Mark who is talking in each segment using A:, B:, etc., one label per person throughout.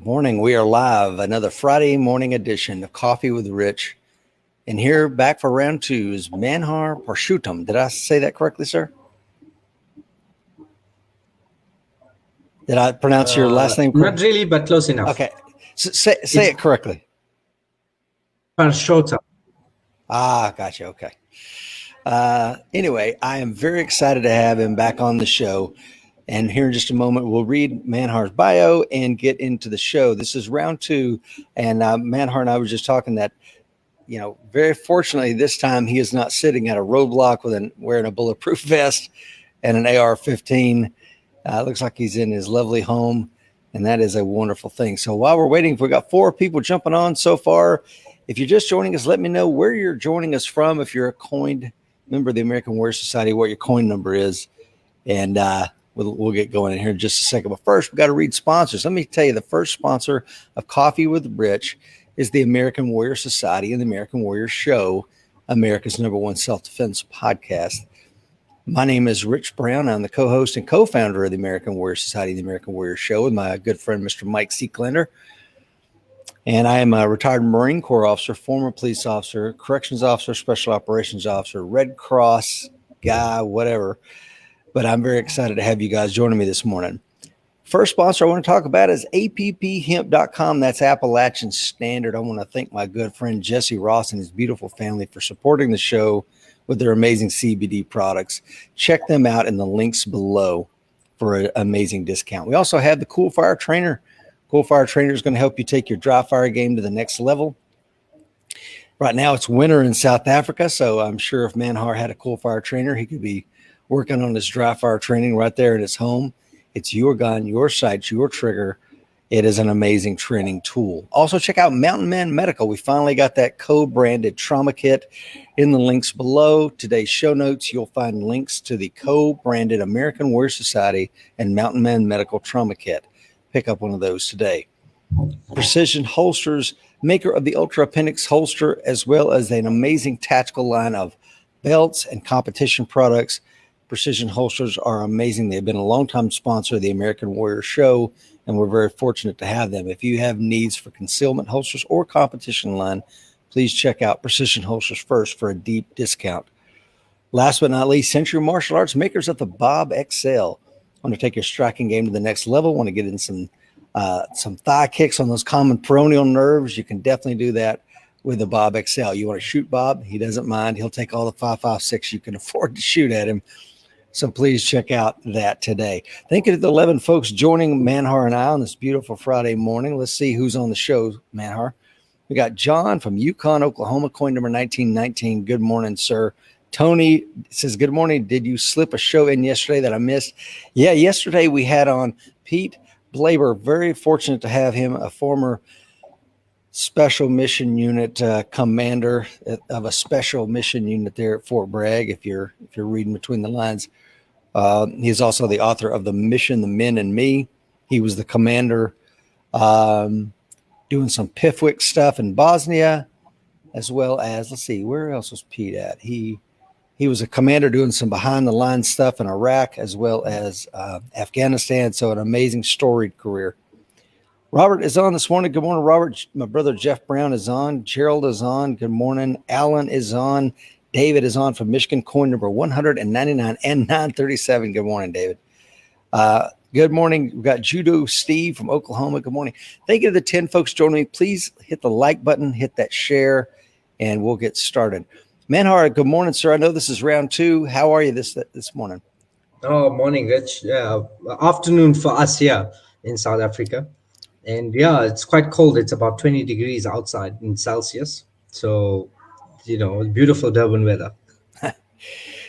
A: Morning. We are live. Another Friday morning edition of Coffee with Rich. And here back for round two is Manhar Parshotam. Did I say that correctly, sir? Did I pronounce your last name correctly?
B: Not really, but close enough.
A: Okay. Say it correctly.
B: Parshotam.
A: Gotcha. Okay. Anyway, I am very excited to have him back on the show. And here in just a moment, we'll read Manhar's bio and get into the show. This is round two. And Manhar and I were just talking that, very fortunately, this time he is not sitting at a roadblock wearing a bulletproof vest and an AR-15. Looks like he's in his lovely home. And that is a wonderful thing. So while we're waiting, we've got 4 people jumping on so far. If you're just joining us, let me know where you're joining us from. If you're a coined member of the American Warrior Society, what your coin number is. And, We'll get going in here in just a second. But first, we've got to read sponsors. Let me tell you, the first sponsor of Coffee with Rich is the American Warrior Society and the American Warrior Show, America's #1 self-defense podcast. My name is Rich Brown. I'm the co-host and co-founder of the American Warrior Society and the American Warrior Show with my good friend, Mr. Mike Seeklander. And I am a retired Marine Corps officer, former police officer, corrections officer, special operations officer, Red Cross guy, whatever. But I'm very excited to have you guys joining me this morning. First sponsor I want to talk about is apphemp.com. That's Appalachian Standard. I want to thank my good friend Jesse Ross and his beautiful family for supporting the show with their amazing CBD products. Check them out in the links below for an amazing discount. We also have the Cool Fire Trainer. Cool Fire Trainer is going to help you take your dry fire game to the next level. Right now it's winter in South Africa, so I'm sure if Manhar had a Cool Fire Trainer, he could be working on his dry fire training right there at his home. It's your gun, your sights, your trigger. It is an amazing training tool. Also, check out Mountain Man Medical. We finally got that co-branded trauma kit in the links below. Today's show notes, you'll find links to the co-branded American Warrior Society and Mountain Man Medical trauma kit. Pick up one of those today. Precision Holsters, maker of the Ultra Appendix holster, as well as an amazing tactical line of belts and competition products. Precision Holsters are amazing. They've been a longtime sponsor of the American Warrior Show, and we're very fortunate to have them. If you have needs for concealment holsters or competition line, please check out Precision Holsters first for a deep discount. Last but not least, Century Martial Arts, makers of the Bob XL. Want to take your striking game to the next level? Want to get in some thigh kicks on those common peroneal nerves? You can definitely do that with the Bob XL. You want to shoot Bob? He doesn't mind. He'll take all the 5.56 you can afford to shoot at him. So please check out that today. Thank you to the 11 folks joining Manhar and I on this beautiful Friday morning. Let's see who's on the show, Manhar. We got John from Yukon, Oklahoma, coin number 1919. Good morning, sir. Tony says, good morning. Did you slip a show in yesterday that I missed? Yeah, yesterday we had on Pete Blaber. Very fortunate to have him, a former special mission unit commander of a special mission unit there at Fort Bragg. If you're reading between the lines, he's also the author of The Mission, The Men and Me. He was the commander doing some PIFWIC stuff in Bosnia, as well as, let's see, where else was Pete at? He was a commander doing some behind the lines stuff in Iraq, as well as Afghanistan. So an amazing storied career. Robert is on this morning. Good morning, Robert. My brother Jeff Brown is on. Gerald is on. Good morning. Alan is on. David is on from Michigan, coin number 199 and 937. Good morning, David. Good morning. We've got Judo Steve from Oklahoma. Good morning. Thank you to the 10 folks joining me. Please hit the like button, hit that share, and we'll get started. Manhar, good morning, sir. I know this is round two. How are you this morning?
B: Oh, morning, Rich. Afternoon for us here in South Africa. And yeah, it's quite cold. It's about 20 degrees outside in Celsius. So, beautiful Durban weather.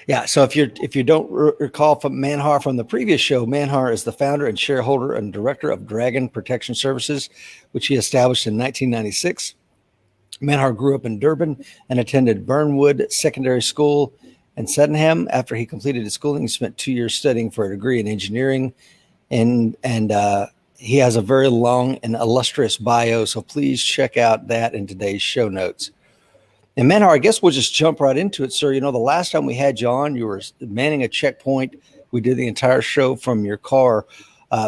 A: Yeah. So if you don't recall from Manhar from the previous show, Manhar is the founder and shareholder and director of Dragon Protection Services, which he established in 1996. Manhar grew up in Durban and attended Burnwood Secondary School in Sydenham. After he completed his schooling, he spent 2 years studying for a degree in engineering, and he has a very long and illustrious bio, so please check out that in today's show notes. And Manhar, I guess we'll just jump right into it, sir. The last time we had you on, you were manning a checkpoint. We did the entire show from your car.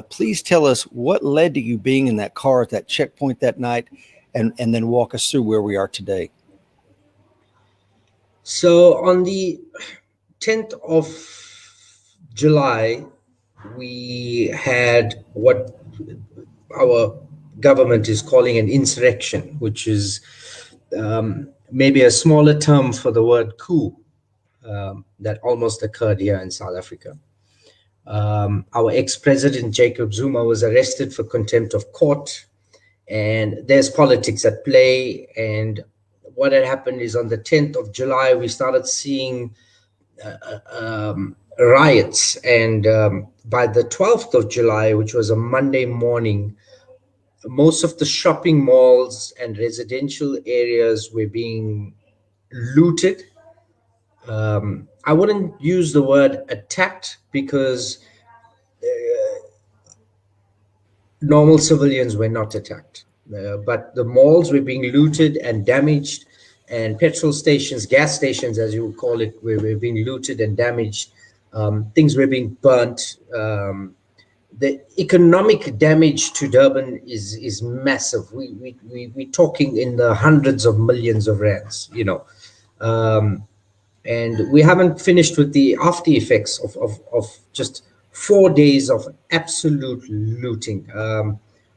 A: Please tell us what led to you being in that car at that checkpoint that night, and then walk us through where we are today.
B: So on the 10th of July, we had what our government is calling an insurrection, which is maybe a smaller term for the word coup, that almost occurred here in South Africa. Our ex-president Jacob Zuma was arrested for contempt of court, and there's politics at play. And what had happened is on the 10th of July, we started seeing riots. And by the 12th of July, which was a Monday morning, most of the shopping malls and residential areas were being looted. I wouldn't use the word attacked, because normal civilians were not attacked. But the malls were being looted and damaged, and petrol stations, gas stations, as you would call it, were being looted and damaged. Things were being burnt. The economic damage to Durban is massive. We're talking in the hundreds of millions of rands, and we haven't finished with the after effects of just 4 days of absolute looting.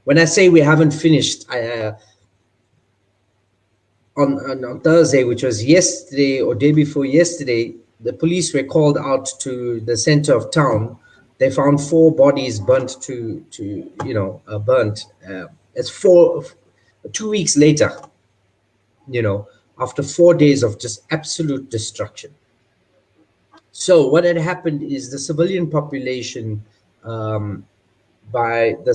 B: When I say we haven't finished, on Thursday, which was yesterday or day before yesterday, the police were called out to the center of town. They found 4 bodies burnt burnt. It's 2 weeks later, after 4 days of just absolute destruction. So what had happened is the civilian population, by the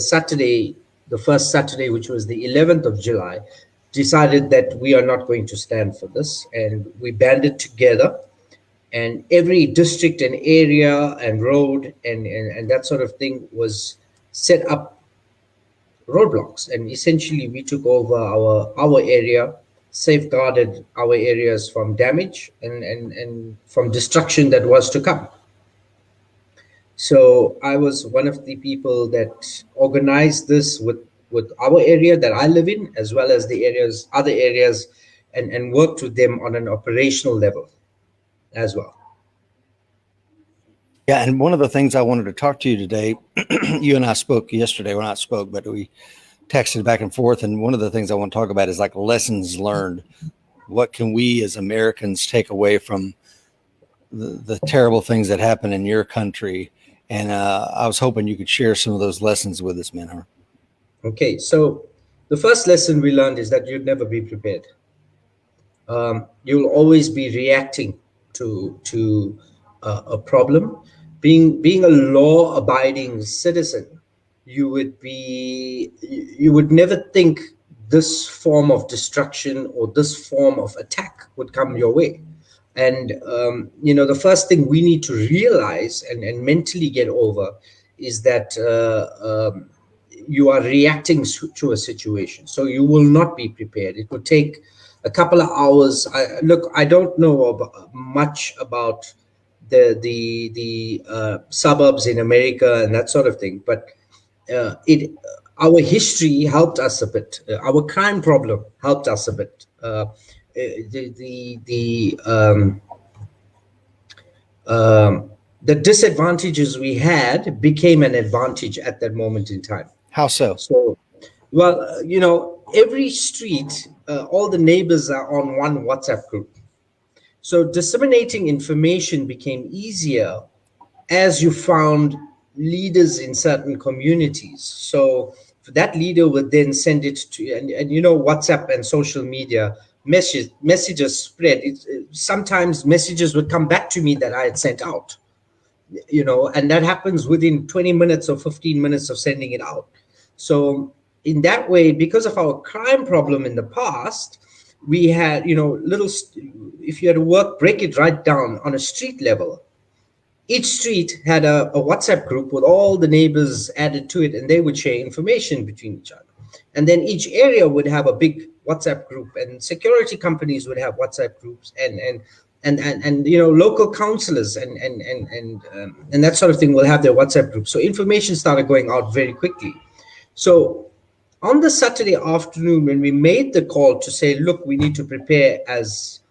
B: first Saturday, which was the 11th of July, decided that we are not going to stand for this, and we banded together. And every district and area and road and that sort of thing was set up roadblocks. And essentially we took over our area, safeguarded our areas from damage and from destruction that was to come. So I was one of the people that organized this with our area that I live in, as well as the other areas, and worked with them on an operational level as well.
A: Yeah, and one of the things I wanted to talk to you today, you and I spoke yesterday, well, not spoke, but we texted back and forth. And one of the things I want to talk about is like lessons learned. What can we as Americans take away from the terrible things that happen in your country? And I was hoping you could share some of those lessons with us, Manhar.
B: Okay, so the first lesson we learned is that you'd never be prepared. You'll always be reacting to a problem. Being a law-abiding citizen, you would never think this form of destruction or this form of attack would come your way. And the first thing we need to realize and mentally get over is that you are reacting to a situation, so you will not be prepared. It would take a couple of hours. I don't know much about the suburbs in America and that sort of thing, but our history helped us a bit. Our crime problem helped us a bit. The disadvantages we had became an advantage at that moment in time.
A: How so?
B: So, well, every street, all the neighbors are on one WhatsApp group. So disseminating information became easier as you found leaders in certain communities. So that leader would then send it to, and WhatsApp and social media messages spread. Sometimes messages would come back to me that I had sent out, and that happens within 20 minutes or 15 minutes of sending it out. So in that way, because of our crime problem in the past, we had, if you had to break it right down on a street level, each street had a WhatsApp group with all the neighbors added to it, and they would share information between each other. And then each area would have a big WhatsApp group, and security companies would have WhatsApp groups, and and local councillors and that sort of thing will have their WhatsApp group. So information started going out very quickly. So on the Saturday afternoon, when we made the call to say, look, we need to prepare as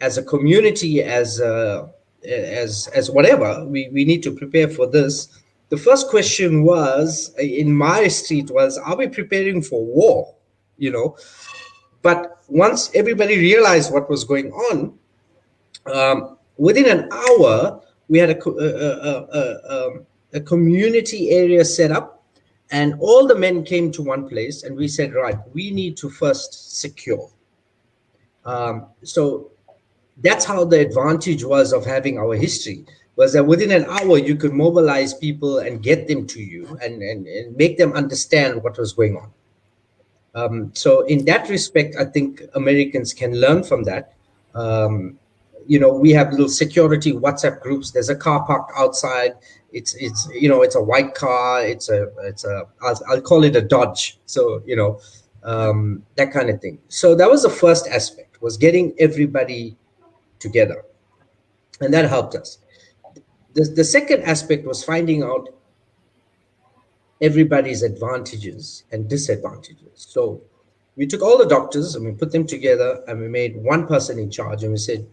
B: a community, as whatever, we need to prepare for this. The first question was in my street was, are we preparing for war? But once everybody realized what was going on, within an hour, we had a community area set up, and all the men came to one place, and we said, right, we need to first secure. So that's how the advantage was of having our history, was that within an hour you could mobilize people and get them to you and make them understand what was going on. So in that respect, I think Americans can learn from that. We have little security WhatsApp groups. There's a car parked outside. It's a white car. I'll call it a Dodge. So that kind of thing. So that was the first aspect, was getting everybody together, and that helped us. The second aspect was finding out everybody's advantages and disadvantages. So we took all the doctors and we put them together, and we made one person in charge, and we said,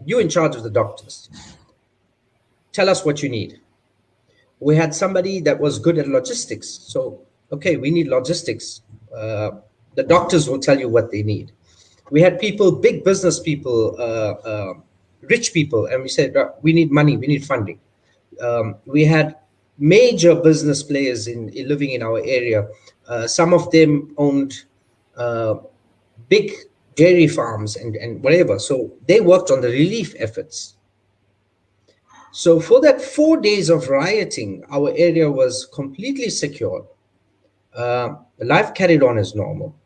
B: you in charge of the doctors, tell us what you need. We had somebody that was good at logistics. So, okay, we need logistics. The doctors will tell you what they need. We had people, big business people, rich people, and we said, we need money, we need funding. We had major business players living in our area. Some of them owned big dairy farms and whatever. So they worked on the relief efforts. So for that 4 days of rioting, our area was completely secure. Life carried on as normal.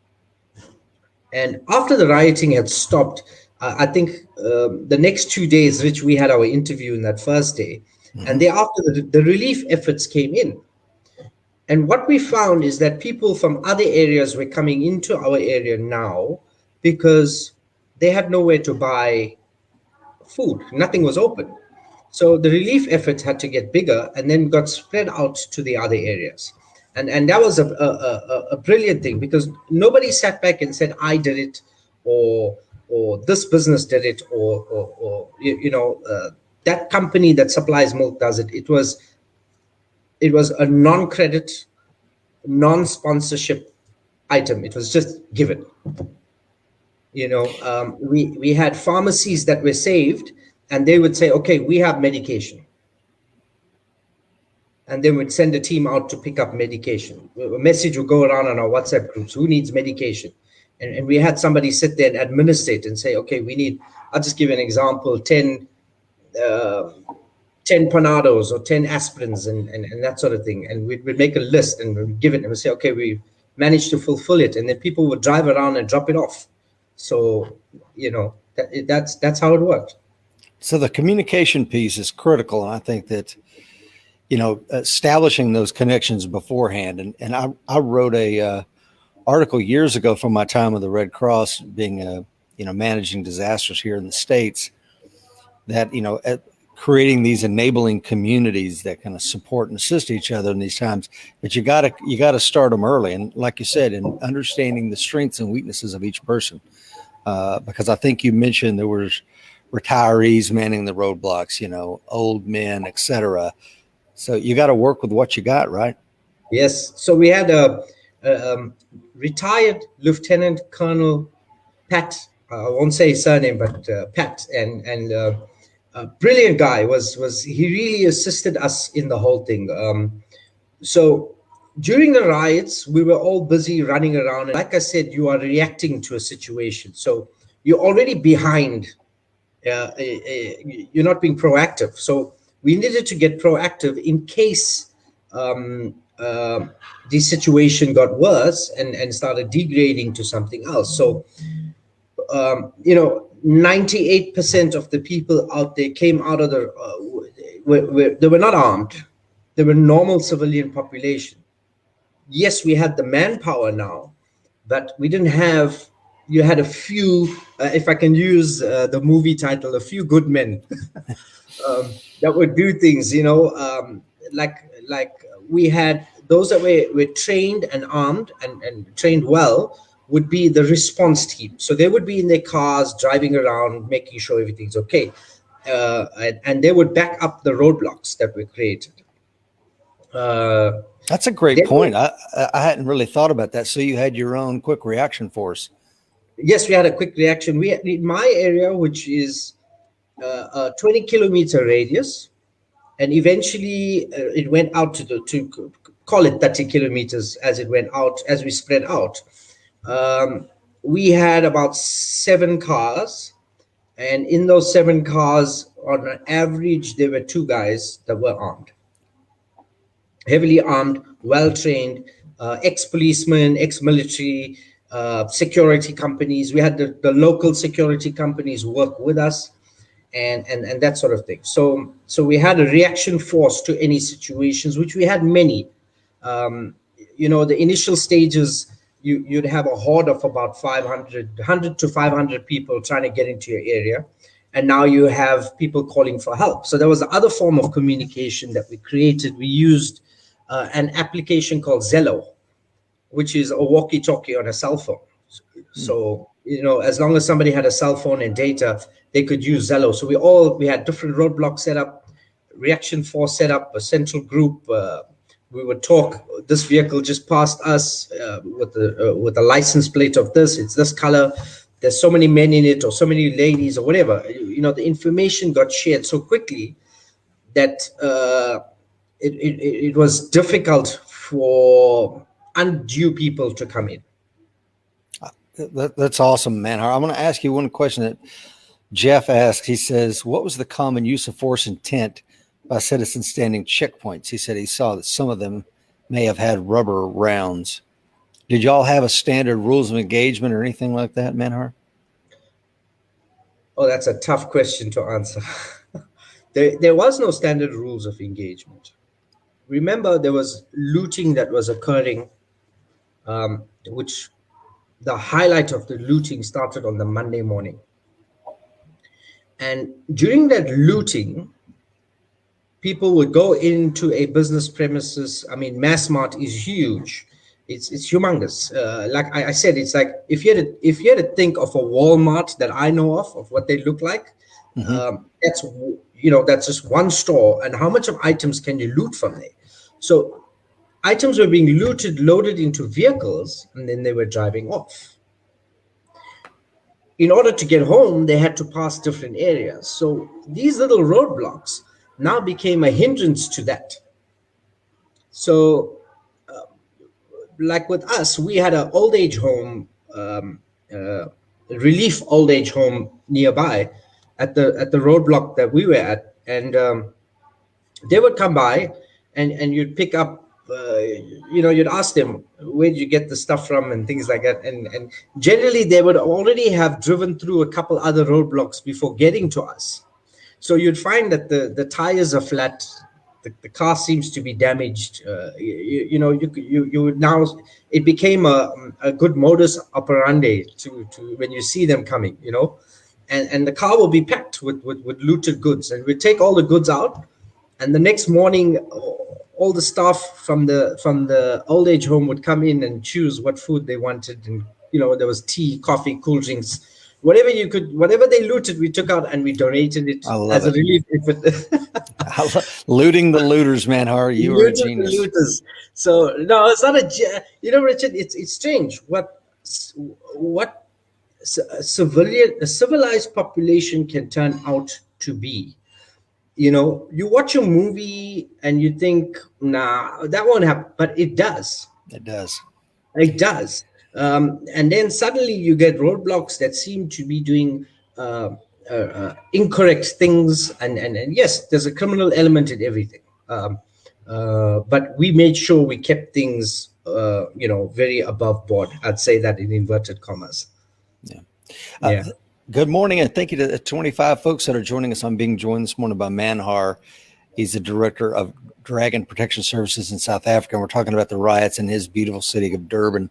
B: And after the rioting had stopped, I think the next 2 days, Rich, we had our interview in that first day. Mm-hmm. And thereafter, the relief efforts came in. And what we found is that people from other areas were coming into our area now because they had nowhere to buy food. Nothing was open. So the relief efforts had to get bigger and then got spread out to the other areas. And that was a brilliant thing, because nobody sat back and said, I did it, or this business did it, or that company that supplies milk does it. It was a non-credit, non-sponsorship item. It was just given. We had pharmacies that were saved, and they would say, okay, we have medication. And then we'd send a team out to pick up medication. A message would go around on our WhatsApp groups, who needs medication? And we had somebody sit there and administrate and say, okay, we need, I'll just give you an example, 10 Panados or 10 aspirins and that sort of thing. And we'd make a list and we'd give it, and we'd say, okay, we managed to fulfill it. And then people would drive around and drop it off. So, that's how it worked.
A: So the communication piece is critical. And I think that, establishing those connections beforehand. And I wrote a article years ago from my time with the Red Cross, being managing disasters here in the States, that, creating these enabling communities that kind of support and assist each other in these times. But you gotta start them early. And like you said, in understanding the strengths and weaknesses of each person, because I think you mentioned there was retirees manning the roadblocks, old men, etc. So you got to work with what you got, right?
B: Yes. So we had a retired Lieutenant Colonel Pat. I won't say his surname, but Pat, and a brilliant guy. He really assisted us in the whole thing. So during the riots, we were all busy running around. And like I said, you are reacting to a situation. So you're already behind. You're not being proactive. So we needed to get proactive in case the situation got worse and started degrading to something else. So, 98% of the people out there came out of they were not armed. They were normal civilian population. Yes, we had the manpower now, but we didn't have you had a few, if I can use the movie title, a few good men that would do things, like we had those that were trained and armed and trained well would be the response team. So they would be in their cars driving around, making sure everything's okay. And they would back up the roadblocks that were created.
A: That's a great
B: Then,
A: point. I hadn't really thought about that. So you had your own quick reaction force.
B: yes, we had a quick reaction. We in my area, which is a 20-kilometer radius, and eventually it went out to call it 30 kilometers as it went out, as we spread out. We had about 7 cars, and in those 7 cars, on an average, there were 2 guys that were armed, heavily armed, well trained, ex-policemen, ex-military, security companies. We had the local security companies work with us, and that sort of thing. So we had a reaction force to any situations, which we had many. The initial stages, you'd have a horde of about 100 to 500 people trying to get into your area, and now you have people calling for help. So there was the other form of communication that we created. We used an application called Zello, which is a walkie-talkie on a cell phone. So, as long as somebody had a cell phone and data, they could use Zello. So we had different roadblocks set up, reaction force set up, a central group. We would talk. This vehicle just passed us with a license plate of this. It's this color. There's so many men in it, or so many ladies, or whatever. The information got shared so quickly that it was difficult for undue people to come in.
A: That's awesome, Manhar. I'm going to ask you one question that Jeff asked. He says, what was the common use of force intent by citizens standing checkpoints? He said he saw that some of them may have had rubber rounds. Did y'all have a standard rules of engagement or anything like that, Manhar?
B: Oh, that's a tough question to answer. There was no standard rules of engagement. Remember, there was looting that was occurring, which the highlight of the looting started on the Monday morning. And during that looting, people would go into a business premises. I mean, Massmart is huge. It's humongous. Like I said, it's like if you had to think of a Walmart that I know of what they look like, that's just one store. And how much of items can you loot from there? So items were being looted, loaded into vehicles, and then they were driving off. In order to get home, they had to pass different areas. So these little roadblocks now became a hindrance to that. So, like with us, we had an old age home, relief old age home nearby at the roadblock that we were at, and they would come by, and you'd pick up. You'd ask them, where did you get the stuff from, and things like that. And generally, they would already have driven through a couple other roadblocks before getting to us. So you'd find that the tires are flat, the car seems to be damaged. You would now, it became a good modus operandi to when you see them coming, and the car will be packed with looted goods, and we take all the goods out, and the next morning, all the staff from the old age home would come in and choose what food they wanted, and there was tea, coffee, cool drinks, whatever they looted, we took out and we donated it as a relief effort.
A: Looting the looters, Manhar. You were a genius.
B: The looters. So no, it's not Richard. It's strange what a civilized population can turn out to be. You watch a movie and you think, nah, that won't happen, but it does.
A: It does.
B: It does. And then suddenly you get roadblocks that seem to be doing incorrect things. And yes, there's a criminal element in everything. But we made sure we kept things, very above board. I'd say that in inverted commas.
A: Yeah. Good morning, and thank you to the 25 folks that are joining us. I'm being joined this morning by Manhar. He's the director of Dragon Protection Services in South Africa, and we're talking about the riots in his beautiful city of Durban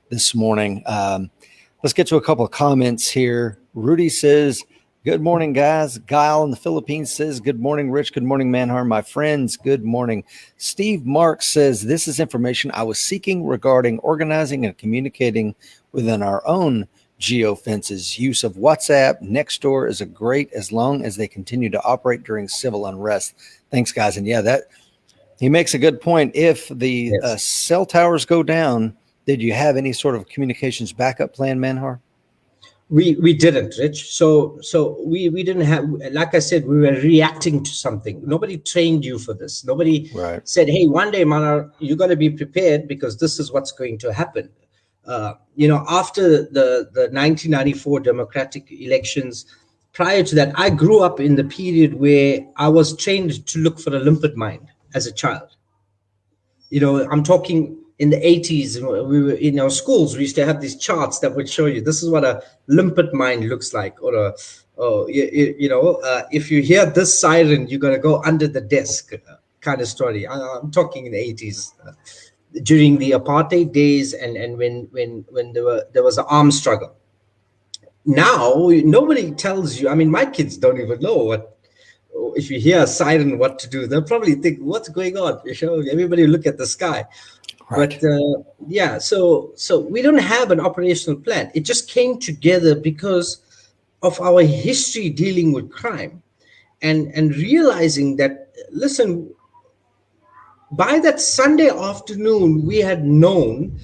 A: this morning. Let's Let's get to a couple of comments here. Rudy says, good morning, guys. Guile in the Philippines says, good morning, Rich. Good morning, Manhar. My friends, good morning. Steve Mark says, this is information I was seeking regarding organizing and communicating within our own geofences. Use of WhatsApp, Nextdoor is a great as long as they continue to operate during civil unrest. Thanks, guys. And yeah, that he makes a good point. If the cell towers go down, did you have any sort of communications backup plan, Manhar?
B: We didn't, Rich. So we didn't have, like I said, we were reacting to something. Nobody trained you for this. Nobody said, hey, one day, Manhar, you got to be prepared because this is what's going to happen. After the 1994 democratic elections, prior to that, I grew up in the period where I was trained to look for a limpet mine as a child. I'm talking in the 80s, we were in our schools, we used to have these charts that would show you this is what a limpet mine looks like, or if you hear this siren, you got to go under the desk kind of story. I'm talking in the 80s, during the apartheid days, and when there was an armed struggle. Now nobody tells you. I mean, my kids don't even know what. If you hear a siren, what to do. They'll probably think, what's going on? Everybody look at the sky. Right. But so we don't have an operational plan. It just came together because of our history dealing with crime, and realizing that, listen, by that Sunday afternoon, we had known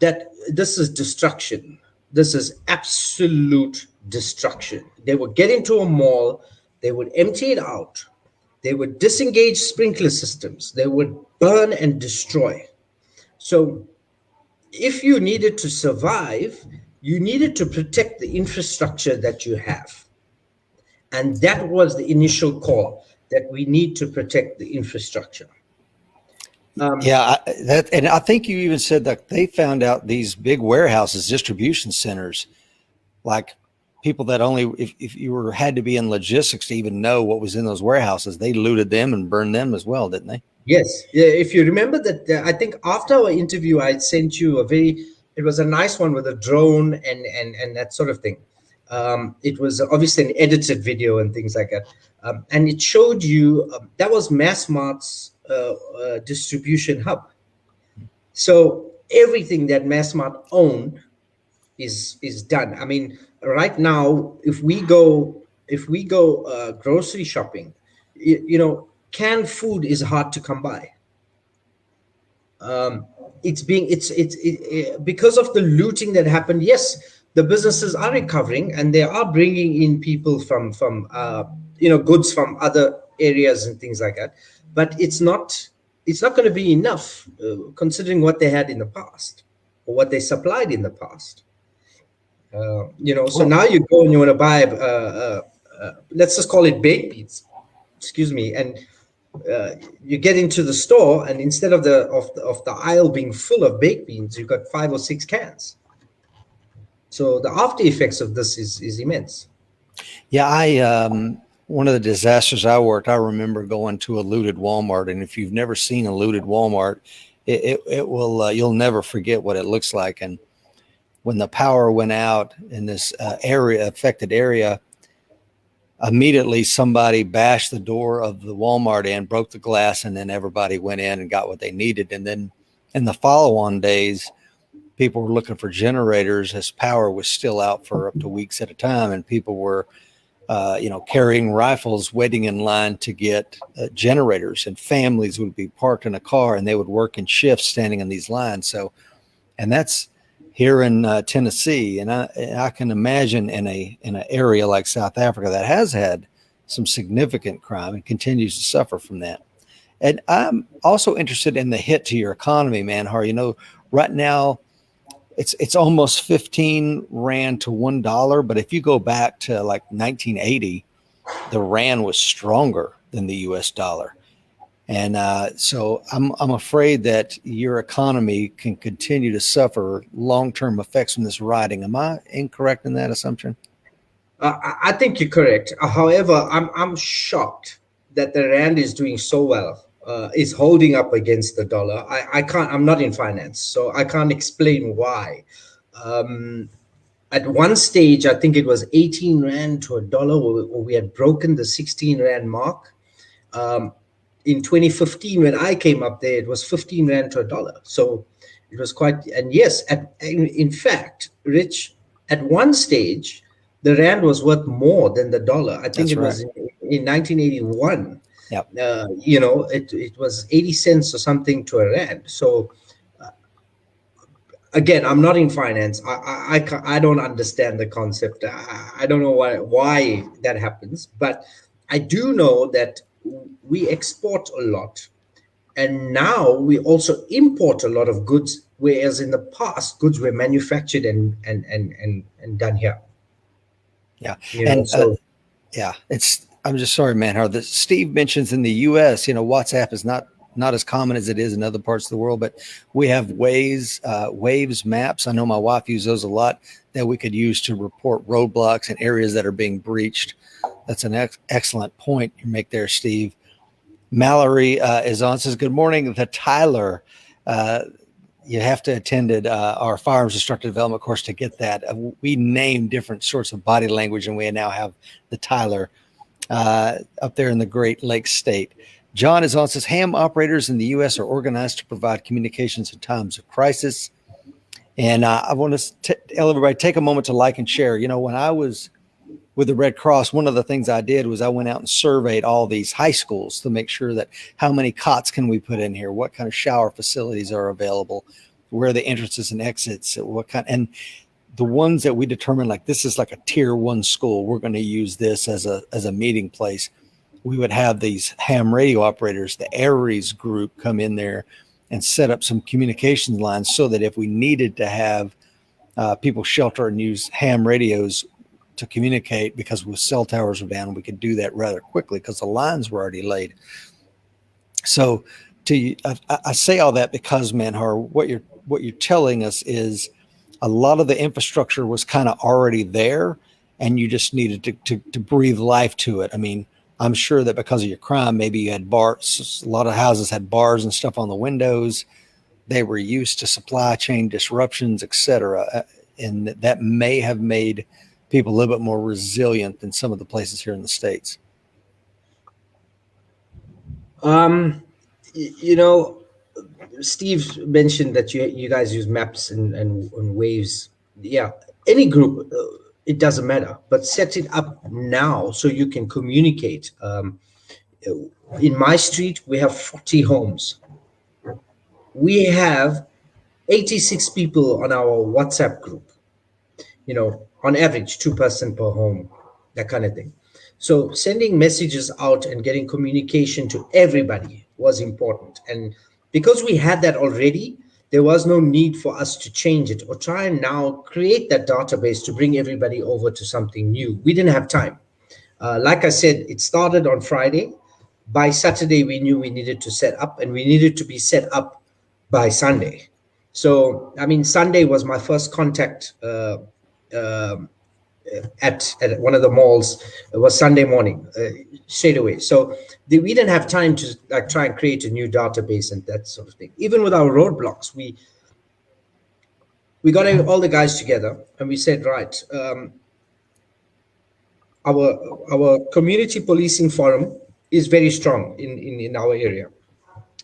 B: that this is destruction. This is absolute destruction. They would get into a mall, they would empty it out, they would disengage sprinkler systems, they would burn and destroy. So if you needed to survive, you needed to protect the infrastructure that you have. And that was the initial call, that we need to protect the infrastructure.
A: And I think you even said that they found out these big warehouses, distribution centers, like people that only, if you had to be in logistics to even know what was in those warehouses, they looted them and burned them as well, didn't they?
B: Yes. If you remember that, I think after our interview, I sent you it was a nice one with a drone and that sort of thing. It was obviously an edited video and things like that. And it showed you, that was Massmart's distribution hub. So everything that Massmart owned is done. I mean, right now, if we go grocery shopping, canned food is hard to come by. It's because of the looting that happened. Yes, the businesses are recovering and they are bringing in people from goods from other areas and things like that. But it's not going to be enough, considering what they had in the past or what they supplied in the past. So now you go and you want to buy, let's just call it baked beans. Excuse me, and you get into the store, and instead of the aisle being full of baked beans, you've got 5 or 6 cans. So the after effects of this is immense.
A: Yeah, one of the disasters I remember going to a looted Walmart, and if you've never seen a looted Walmart, it will you'll never forget what it looks like. And when the power went out in this affected area, immediately somebody bashed the door of the Walmart in, broke the glass, and then everybody went in and got what they needed. And then in the follow-on days, people were looking for generators as power was still out for up to weeks at a time, and people were carrying rifles, waiting in line to get generators, and families would be parked in a car and they would work in shifts standing in these lines. So, and that's here in Tennessee, and I can imagine in an area like South Africa that has had some significant crime and continues to suffer from that. And I'm also interested in the hit to your economy, Manhar. Right now it's almost 15 rand to $1, but if you go back to like 1980, the rand was stronger than the U.S. dollar. And so I'm afraid that your economy can continue to suffer long-term effects from this rioting. Am I incorrect in that assumption?
B: I think you're correct. However, I'm shocked that the rand is doing so well, is holding up against the dollar. I'm not in finance, so I can't explain why. at one stage, I think it was 18 Rand to a dollar, or we had broken the 16 Rand mark. In 2015, when I came up there, it was 15 Rand to a dollar. So it was quite, and yes, in fact, Rich, at one stage, the Rand was worth more than the dollar. I think
A: That's
B: it
A: right.
B: was in 1981.
A: Yep.
B: It was 80 cents or something to a Rand. So again, I'm not in finance. I don't understand the concept. I don't know why that happens, but I do know that we export a lot, and now we also import a lot of goods, whereas in the past goods were manufactured and done here.
A: Yeah.
B: You know,
A: And
B: so
A: yeah, I'm just sorry, Manhar, that Steve mentions in the US, WhatsApp is not as common as it is in other parts of the world, but we have Waves maps. I know my wife uses those a lot that we could use to report roadblocks and areas that are being breached. That's an excellent point you make there, Steve. Mallory is on, says, good morning. The Tyler, you have to attend our firearms instructor development course to get that. We name different sorts of body language, and we now have the Tyler up there in the Great Lakes state. John is on, says, ham operators in the U.S. are organized to provide communications in times of crisis. And I want to tell everybody, take a moment to like and share. When I was with the Red Cross, one of the things I did was I went out and surveyed all these high schools to make sure that how many cots can we put in here? What kind of shower facilities are available? Where are the entrances and exits? And the ones that we determined, like this is like a tier 1 school, we're going to use this as a meeting place. We would have these ham radio operators, the Aries group, come in there and set up some communication lines so that if we needed to have people shelter and use ham radios to communicate, because with cell towers were down, we could do that rather quickly because the lines were already laid. So I say all that because, Manhar, what you're telling us is a lot of the infrastructure was kind of already there, and you just needed to breathe life to it. I mean, I'm sure that because of your crime, maybe you had bars. A lot of houses had bars and stuff on the windows. They were used to supply chain disruptions, etc., and that may have made people a little bit more resilient than some of the places here in the States.
B: Steve mentioned that you guys use maps and waves. Yeah, any group, it doesn't matter, but set it up now so you can communicate. In my street, we have 40 homes. We have 86 people on our WhatsApp group. On average, 2-person per home, that kind of thing. So sending messages out and getting communication to everybody was important. And because we had that already, there was no need for us to change it or try and now create that database to bring everybody over to something new. We didn't have time. Like I said, it started on Friday. By Saturday, we knew we needed to set up, and we needed to be set up by Sunday. So, I mean, Sunday was my first contact at one of the malls. It was Sunday morning, straight away. So we didn't have time to try and create a new database and that sort of thing. Even with our roadblocks, we got all the guys together and we said, right, our community policing forum is very strong in our area.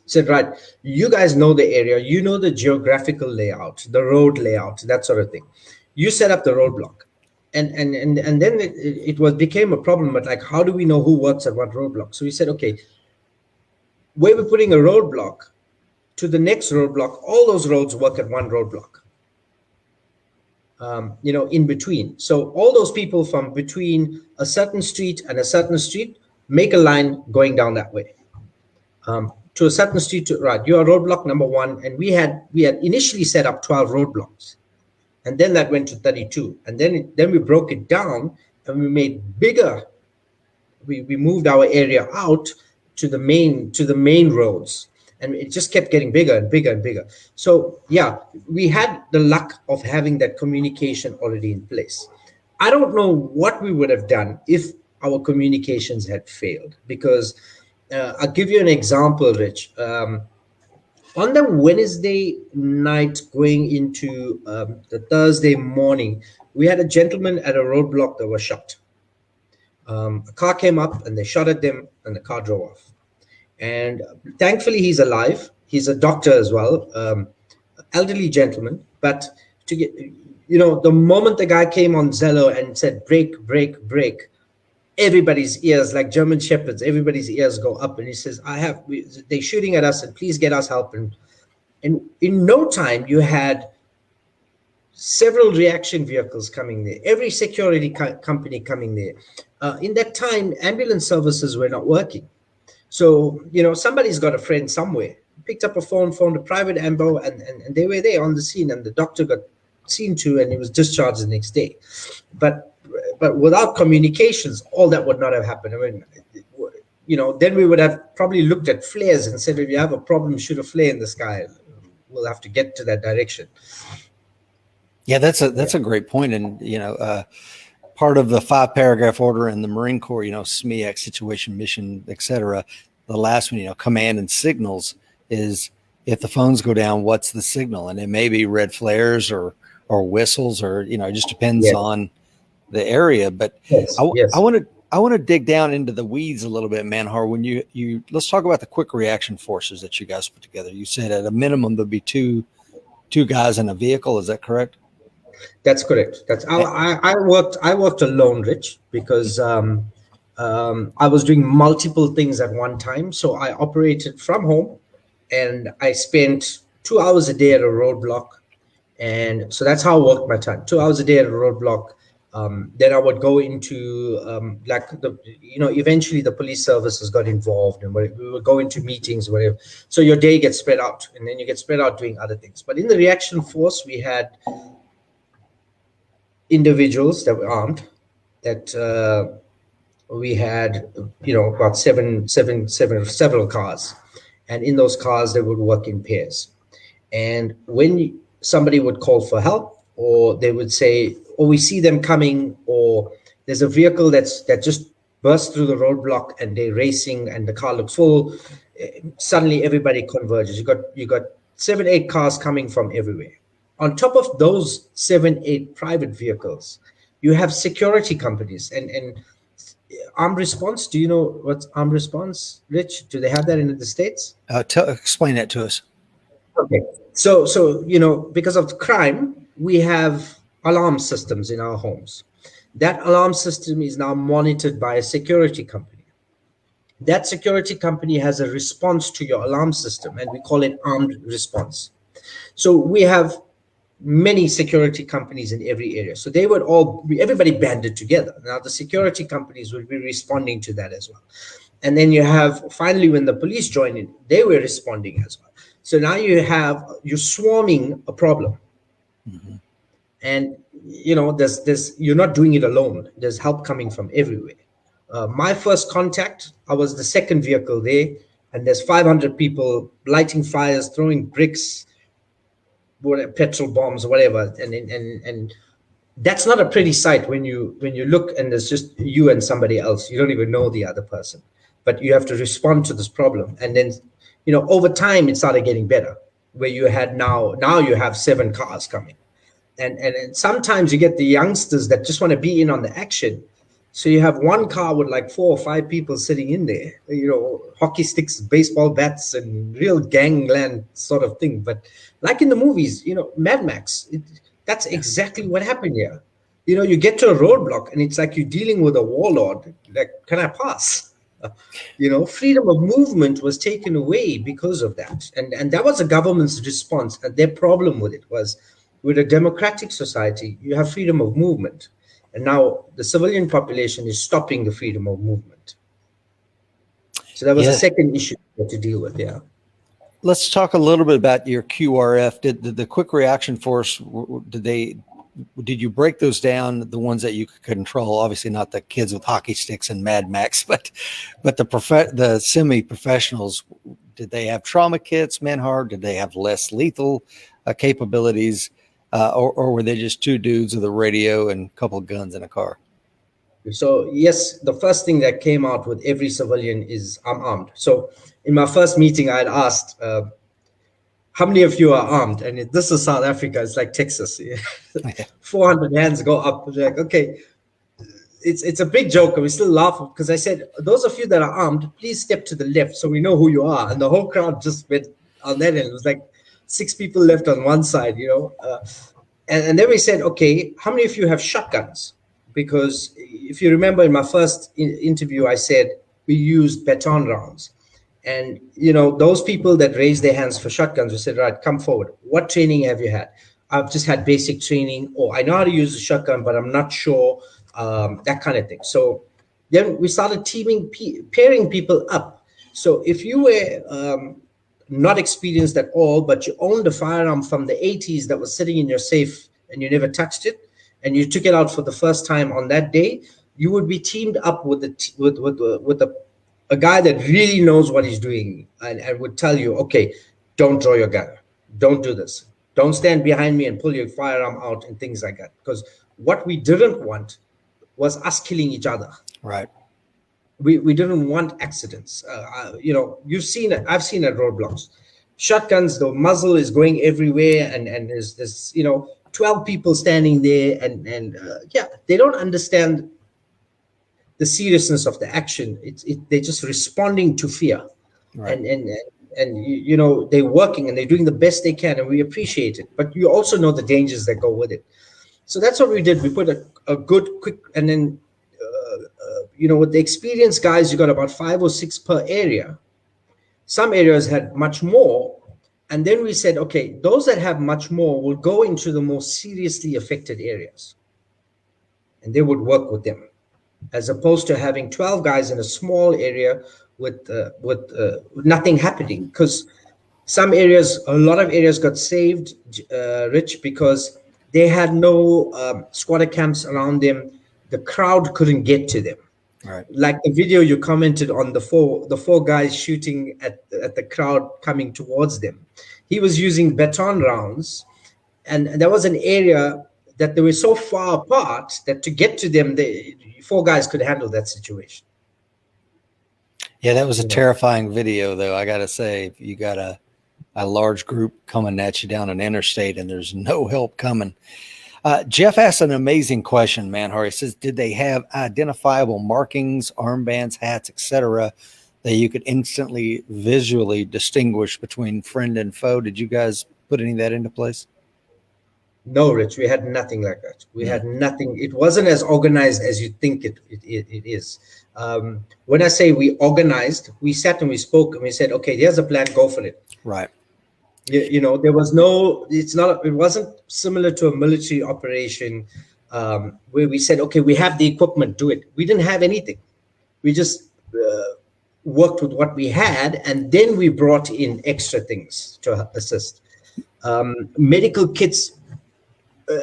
B: Said, right, you guys know the area, you know the geographical layout, the road layout, that sort of thing. You set up the roadblock. And then it became a problem, but like, how do we know who works at what roadblock? So we said, okay, where we're putting a roadblock to the next roadblock, all those roads work at one roadblock. In between. So all those people from between a certain street and a certain street make a line going down that way. To a certain street, right, you are roadblock number 1, and we had initially set up 12 roadblocks, and then that went to 32, and then we broke it down and we made bigger. We moved our area out to the main roads, and it just kept getting bigger and bigger and bigger. So yeah, we had the luck of having that communication already in place. I don't know what we would have done if our communications had failed, because I'll give you an example, Rich. On the Wednesday night going into the Thursday morning, We had a gentleman at a roadblock that was shot. A car came up and they shot at them and the car drove off. And thankfully he's alive. He's a doctor as well, elderly gentleman. But to get, the moment the guy came on Zello and said, break, break, break, everybody's ears, like German shepherds, everybody's ears go up. And he says, they're shooting at us and please get us help. And in no time, you had several reaction vehicles coming there, every security company coming there. In that time, ambulance services were not working. So, somebody's got a friend somewhere, picked up a phone, phoned a private ambo, and they were there on the scene, and the doctor got seen to, and he was discharged the next day. But without communications, all that would not have happened. I mean, then we would have probably looked at flares and said, if you have a problem, shoot a flare in the sky. We'll have to get to that direction.
A: Yeah, that's a great point. And, part of the 5-paragraph order in the Marine Corps, SMEAC, situation, mission, etc. The last one, command and signals, is if the phones go down, what's the signal? And it may be red flares or whistles, or, it just depends on the area. But I want to dig down into the weeds a little bit, Manhar. When you let's talk about the quick reaction forces that you guys put together. You said at a minimum there'll be two guys in a vehicle. Is that correct?
B: That's correct. I worked alone, Rich, because I was doing multiple things at one time. So I operated from home, and I spent 2 hours a day at a roadblock, and so that's how I worked my time. 2 hours a day at a roadblock. Then I would go into eventually the police services got involved, and we would go into meetings, whatever. So your day gets spread out, and then you get spread out doing other things. But in the reaction force, we had individuals that were armed, that we had about several cars, and in those cars they would work in pairs. And when somebody would call for help, or they would say, oh, we see them coming, or there's a vehicle that just burst through the roadblock and they're racing and the car looks full, suddenly everybody converges. You got 7-8 cars coming from everywhere. On top of those 7-8 private vehicles, you have security companies and armed response. Do you know what's armed response, Rich? Do they have that in the States?
A: Explain that to us.
B: Okay. So because of crime, we have alarm systems in our homes. That alarm system is now monitored by a security company. That security company has a response to your alarm system, and we call it armed response. So we have many security companies in every area. So they would everybody banded together. Now the security companies would be responding to that as well. And then you have, finally, when the police join in, they were responding as well. So now you're swarming a problem. Mm-hmm. And, you're not doing it alone. There's help coming from everywhere. My first contact, I was the second vehicle there, and there's 500 people lighting fires, throwing bricks, petrol bombs, whatever, and that's not a pretty sight when you look and there's just you and somebody else. You don't even know the other person, but you have to respond to this problem. And then over time it started getting better, where you had now you have 7 cars coming, and sometimes you get the youngsters that just want to be in on the action. So you have one car with like 4 or 5 people sitting in there, hockey sticks, baseball bats, and real gangland sort of thing. But like in the movies, Mad Max, that's exactly what happened here. You get to a roadblock and it's like you're dealing with a warlord. Like, can I pass? Freedom of movement was taken away because of that. And that was the government's response. And their problem with it was, with a democratic society, you have freedom of movement. And now the civilian population is stopping the freedom of movement. So that was the second issue to deal with. Yeah.
A: Let's talk a little bit about your QRF. Did the quick reaction force, did you break those down, the ones that you could control? Obviously not the kids with hockey sticks and Mad Max, but the semi-professionals, did they have trauma kits, Manhar? Did they have less lethal capabilities? Or were they just 2 dudes with a radio and a couple of guns in a car?
B: So yes, the first thing that came out with every civilian is, I'm armed. So in my first meeting, I had asked, how many of you are armed? And this is South Africa. It's like Texas. 400 hands go up. They're like, okay, it's a big joke, and we still laugh because I said, those of you that are armed, please step to the left so we know who you are. And the whole crowd just went on that end. It was like 6 people left on one side, and then we said, okay, how many of you have shotguns? Because if you remember in my first interview, I said we used baton rounds. And, those people that raised their hands for shotguns, we said, right, come forward. What training have you had? I've just had basic training, or I know how to use a shotgun, but I'm not sure, that kind of thing. So then we started pairing people up. So if you were not experienced at all, but you owned a firearm from the 80s that was sitting in your safe and you never touched it, and you took it out for the first time on that day, you would be teamed up with a guy that really knows what he's doing, and would tell you, okay, don't draw your gun, don't do this, don't stand behind me and pull your firearm out and things like that. Because what we didn't want was us killing each other.
A: Right.
B: We didn't want accidents. You've seen it. I've seen it. Roadblocks, shotguns. The muzzle is going everywhere, and there's this 12 people standing there, and they don't understand the seriousness of the action. They're just responding to fear,
A: right.
B: and they're working and they're doing the best they can, and we appreciate it. But you also know the dangers that go with it. So that's what we did. We put a good quick, and then with the experienced guys, you got about 5 or 6 per area. Some areas had much more, and then we said, okay, those that have much more will go into the more seriously affected areas, and they would work with them, as opposed to having 12 guys in a small area with nothing happening. Because a lot of areas got saved, Rich, because they had no squatter camps around them. The crowd couldn't get to them.
A: Right.
B: Like the video you commented on, the four guys shooting at the crowd coming towards them. He was using baton rounds, and there was an area that they were so far apart that to get to them, the 4 guys could handle that situation.
A: Yeah, that was a terrifying video, though. I got to say, you got a large group coming at you down an interstate and there's no help coming. Jeff asked an amazing question, Manhar. He says, did they have identifiable markings, armbands, hats, etc., that you could instantly visually distinguish between friend and foe? Did you guys put any of that into place?
B: No, Rich, we had nothing like that. We had nothing. It wasn't as organized as you think it is. When I say we organized, we sat and we spoke and we said, okay, here's a plan, go for it.
A: Right.
B: There was it wasn't similar to a military operation where we said, okay, we have the equipment, do it. We didn't have anything. We just worked with what we had, and then we brought in extra things to assist. Medical kits,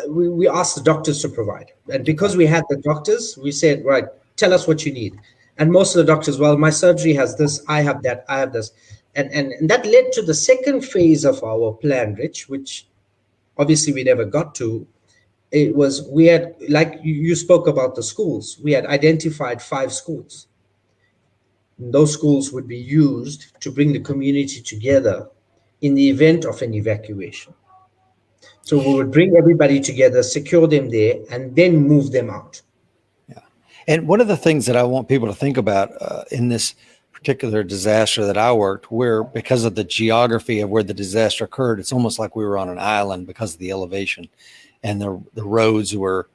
B: we asked the doctors to provide. And because we had the doctors, we said, right, tell us what you need. And most of the doctors, well, my surgery has this, I have that, I have this. And that led to the second phase of our plan, Rich, which obviously we never got to. It was, we had, like you spoke about the schools, we had identified 5 schools. And those schools would be used to bring the community together in the event of an evacuation. So we would bring everybody together, secure them there, and then move them out.
A: Yeah. And one of the things that I want people to think about in this particular disaster that I worked, where because of the geography of where the disaster occurred, it's almost like we were on an island because of the elevation, and the roads were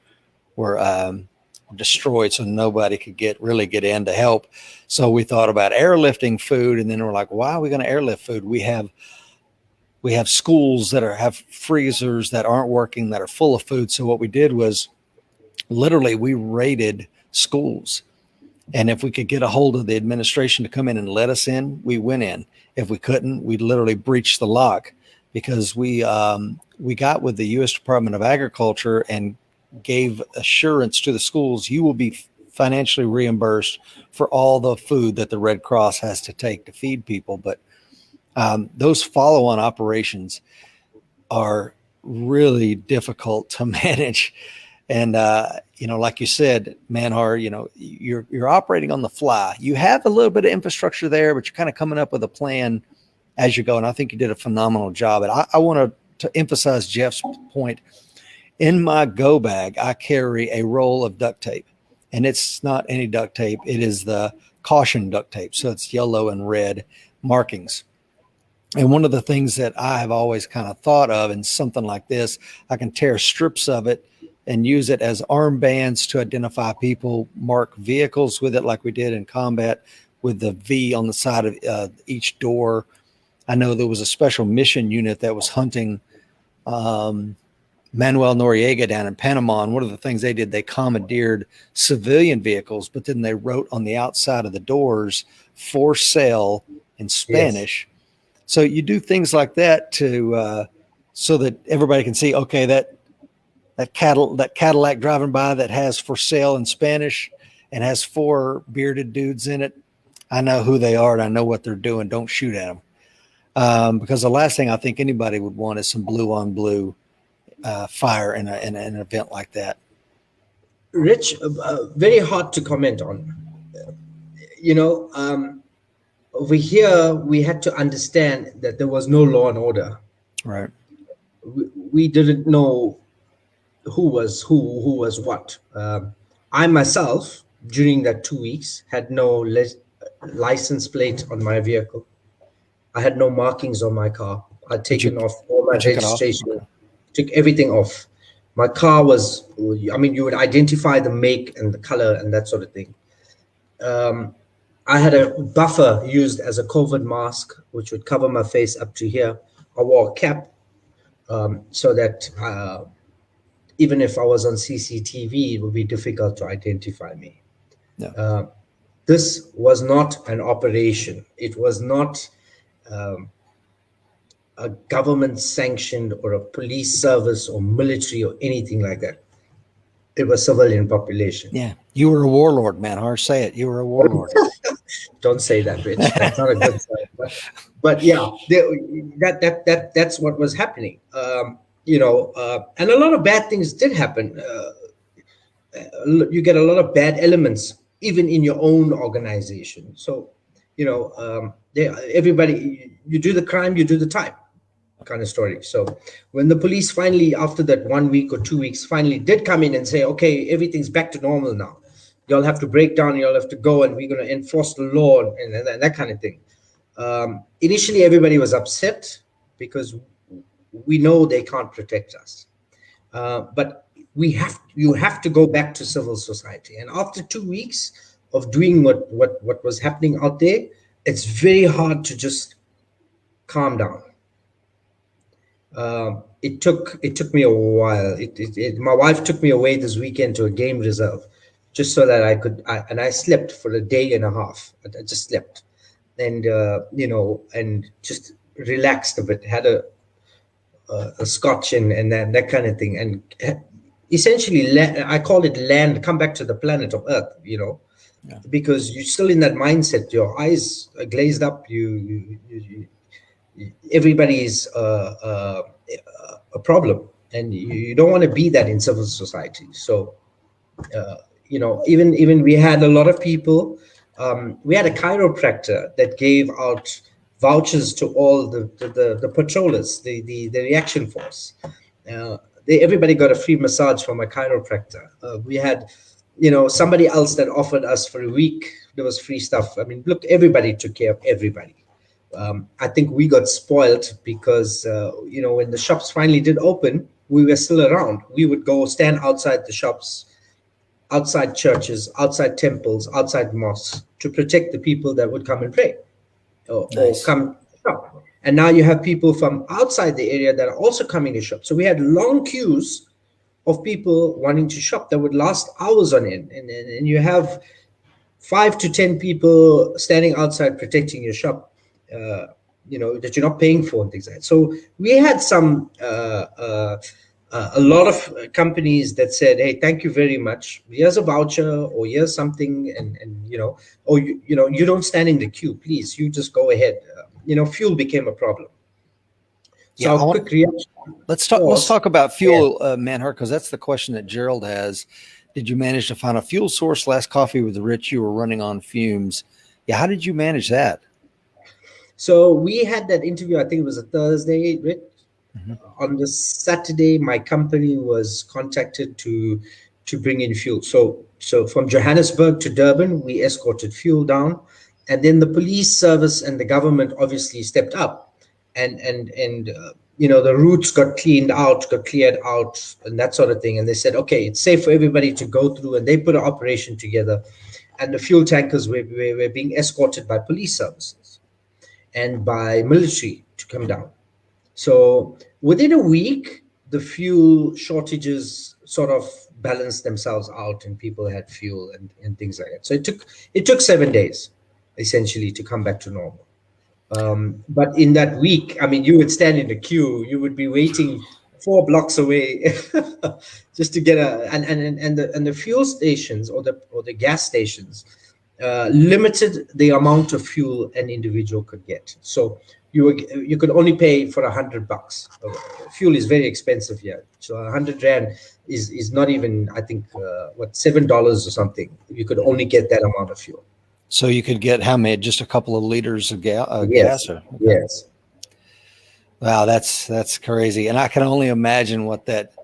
A: destroyed, so nobody could really get in to help. So we thought about airlifting food, and then we're like, why are we going to airlift food? We have schools that have freezers that aren't working, that are full of food. So what we did was literally we raided schools. And if we could get a hold of the administration to come in and let us in, we went in. If we couldn't, we literally breached the lock, because we got with the U.S. Department of Agriculture and gave assurance to the schools, you will be financially reimbursed for all the food that the Red Cross has to take to feed people. But those follow-on operations are really difficult to manage. And, like you said, Manhar, you're operating on the fly. You have a little bit of infrastructure there, but you're kind of coming up with a plan as you go. And I think you did a phenomenal job. And I want to emphasize Jeff's point. In my go bag, I carry a roll of duct tape, and it's not any duct tape. It is the caution duct tape. So it's yellow and red markings. And one of the things that I have always kind of thought of in something like this, I can tear strips of it and use it as armbands to identify people, mark vehicles with it like we did in combat with the V on the side of each door. I know there was a special mission unit that was hunting Manuel Noriega down in Panama. And one of the things they did, they commandeered civilian vehicles, but then they wrote on the outside of the doors, "For sale" in Spanish. Yes. So you do things like that to so that everybody can see, okay, that Cadillac driving by that has "for sale" in Spanish and has 4 bearded dudes in it. I know who they are and I know what they're doing. Don't shoot at them. Because the last thing I think anybody would want is some blue on blue fire in an event like that.
B: Rich, very hard to comment on. Over here, we had to understand that there was no law and order.
A: Right.
B: We didn't know who was what. I myself, during that 2 weeks, had no license plate on my vehicle. I had no markings on my car. I'd taken off all my registration, okay. Took everything off. My car was, you would identify the make and the color and that sort of thing. I had a buffer used as a COVID mask, which would cover my face up to here. I wore a cap so that even if I was on CCTV, it would be difficult to identify me. No. This was not an operation. It was not a government sanctioned or a police service or military or anything like that. It was civilian population.
A: Yeah. You were a warlord, Manhar. Say it. You were a warlord.
B: Don't say that, Rich. That's not a good sign. But yeah, that's what was happening. And a lot of bad things did happen. You get a lot of bad elements, even in your own organization. So, everybody, you do the crime, you do the time kind of story. So when the police finally, after that 1 week or 2 weeks, finally did come in and say, okay, everything's back to normal now. Y'all have to break down, y'all have to go, and we're going to enforce the law and that kind of thing. Initially, everybody was upset because we know they can't protect us. But you have to go back to civil society. And after 2 weeks of doing what was happening out there, it's very hard to just calm down. It took me a while. My wife took me away this weekend to a game reserve, just so that I slept for a day and a half. I just slept, and and just relaxed a bit. Had a scotch and that kind of thing, and essentially I call it land. Come back to the planet of Earth, yeah. Because you're still in that mindset. Your eyes are glazed up. Everybody's a problem, and you don't want to be that in civil society. So even we had a lot of people. We had a chiropractor that gave out vouchers to all the patrollers, the reaction force. Everybody got a free massage from a chiropractor. We had somebody else that offered us for a week. There was free stuff. Look, everybody took care of everybody. I think we got spoiled because, when the shops finally did open, we were still around. We would go stand outside the shops, outside churches, outside temples, outside mosques to protect the people that would come and pray or come shop. And now you have people from outside the area that are also coming to shop. So we had long queues of people wanting to shop that would last hours on end. And you have 5 to 10 people standing outside protecting your shop. That you're not paying for and things like that. So we had a lot of companies that said, hey, thank you very much. Here's a voucher or here's something. And you don't stand in the queue, please. You just go ahead. Fuel became a problem. So
A: yeah,
B: quick reaction.
A: Let's talk about fuel, Manhar, because that's the question that Gerald has. Did you manage to find a fuel source? Last coffee with Rich, you were running on fumes. Yeah, how did you manage that?
B: So we had that interview. I think it was a Thursday, Rich.
A: Mm-hmm.
B: On the Saturday, my company was contacted to bring in fuel. So from Johannesburg to Durban, we escorted fuel down, and then the police service and the government obviously stepped up, and the routes got cleared out, and that sort of thing. And they said, okay, it's safe for everybody to go through, and they put an operation together, and the fuel tankers were being escorted by police services and by military to come down. So within a week, the fuel shortages sort of balanced themselves out, and people had fuel and things like that. So it took 7 days essentially to come back to normal. But in that week, I mean, you would stand in the queue, you would be waiting 4 blocks away just to get the fuel stations or the gas stations limited the amount of fuel an individual could get. So you could only pay for $100. Fuel is very expensive here, so 100 rand is not even, I think, $7 or something. You could only get that amount of fuel.
A: So you could get how many? Just a couple of liters of
B: Yes.
A: gas? Or, okay.
B: Yes.
A: Wow, that's crazy. And I can only imagine what that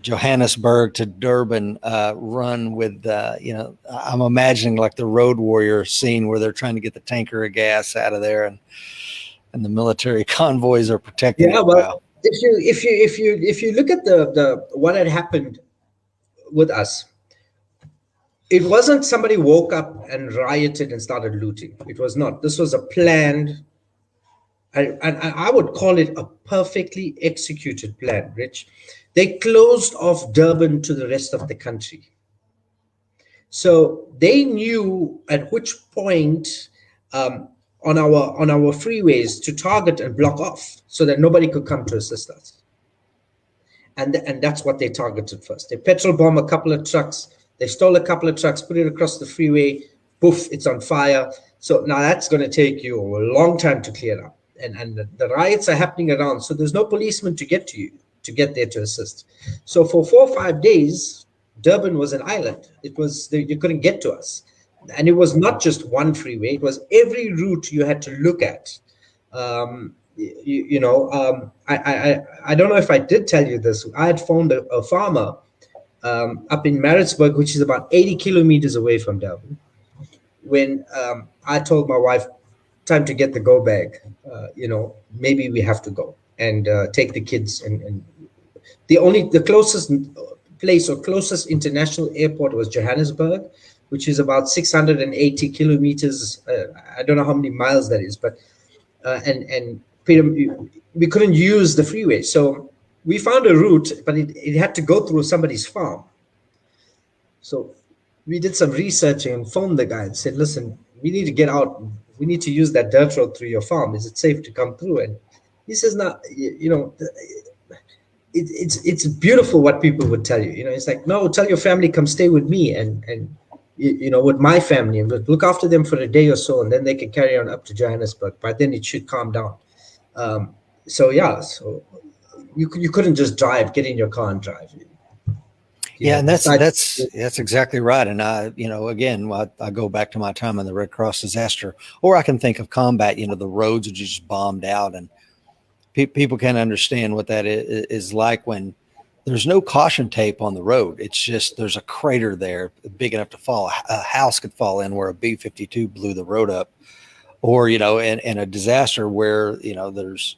A: Johannesburg to Durban run with. I'm imagining like the Road Warrior scene where they're trying to get the tanker of gas out of there, and the military convoys are protecting it.
B: Well,
A: wow.
B: if you look at the what had happened with us, it wasn't somebody woke up and rioted and started looting. It was not. This was a planned, and I would call it a perfectly executed plan, Rich. They closed off Durban to the rest of the country. So they knew at which point on our freeways to target and block off so that nobody could come to assist us. And that's what they targeted first. They petrol bombed a couple of trucks. They stole a couple of trucks, put it across the freeway. Poof, it's on fire. So now that's going to take you a long time to clear up. And the riots are happening around. So there's no policeman to get to you, to get there to assist. So for 4 or 5 days, Durban was an island. You couldn't get to us. And it was not just one freeway. It was every route you had to look at. I don't know if I did tell you this. I had phoned a farmer up in Maritzburg, which is about 80 kilometers away from Durban, when I told my wife, time to get the go bag. Maybe we have to go and take the kids. And the closest place or closest international airport was Johannesburg, which is about 680 kilometers. I don't know how many miles that is, but and we couldn't use the freeway. So we found a route, but it had to go through somebody's farm. So we did some researching and phoned the guy and said, listen, we need to get out. We need to use that dirt road through your farm. Is it safe to come through? And he says, no, it's beautiful what people would tell you. It's like, no, tell your family, come stay with me and with my family, and look after them for a day or so, and then they can carry on up to Johannesburg. But then it should calm down. So you couldn't just get in your car and drive.
A: And that's exactly right. And I go back to my time in the Red Cross disaster, or I can think of combat. The roads are just bombed out, and people can't understand what that is like when there's no caution tape on the road. It's just there's a crater there big enough to fall. A house could fall in where a B-52 blew the road up, or in a disaster where there's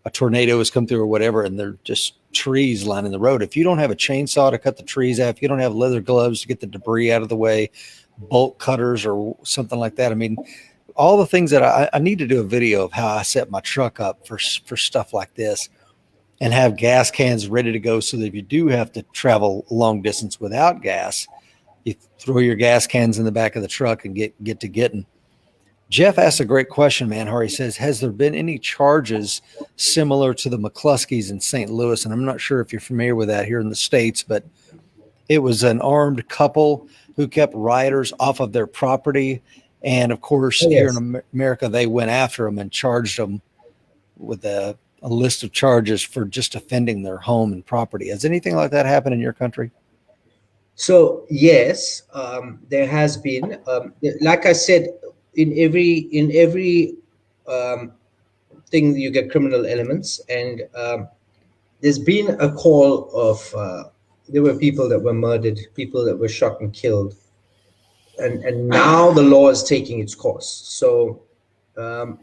A: a tornado has come through or whatever, and they're just trees lining the road. If you don't have a chainsaw to cut the trees out, if you don't have leather gloves to get the debris out of the way, bolt cutters or something like that. I mean, all the things that I need to do a video of how I set my truck up for stuff like this, and have gas cans ready to go so that if you do have to travel a long distance without gas, you throw your gas cans in the back of the truck and get to getting. Jeff asked a great question, Manhar. He says, has there been any charges similar to the McCluskeys in St. Louis? And I'm not sure if you're familiar with that here in the States, but it was an armed couple who kept rioters off of their property. And of course, here in America, they went after them and charged them with a list of charges for just defending their home and property. Has anything like that happened in your country?
B: So yes, there has been. Like I said, in every thing, you get criminal elements. And there's been a call of there were people that were murdered, people that were shot and killed, and now the law is taking its course. So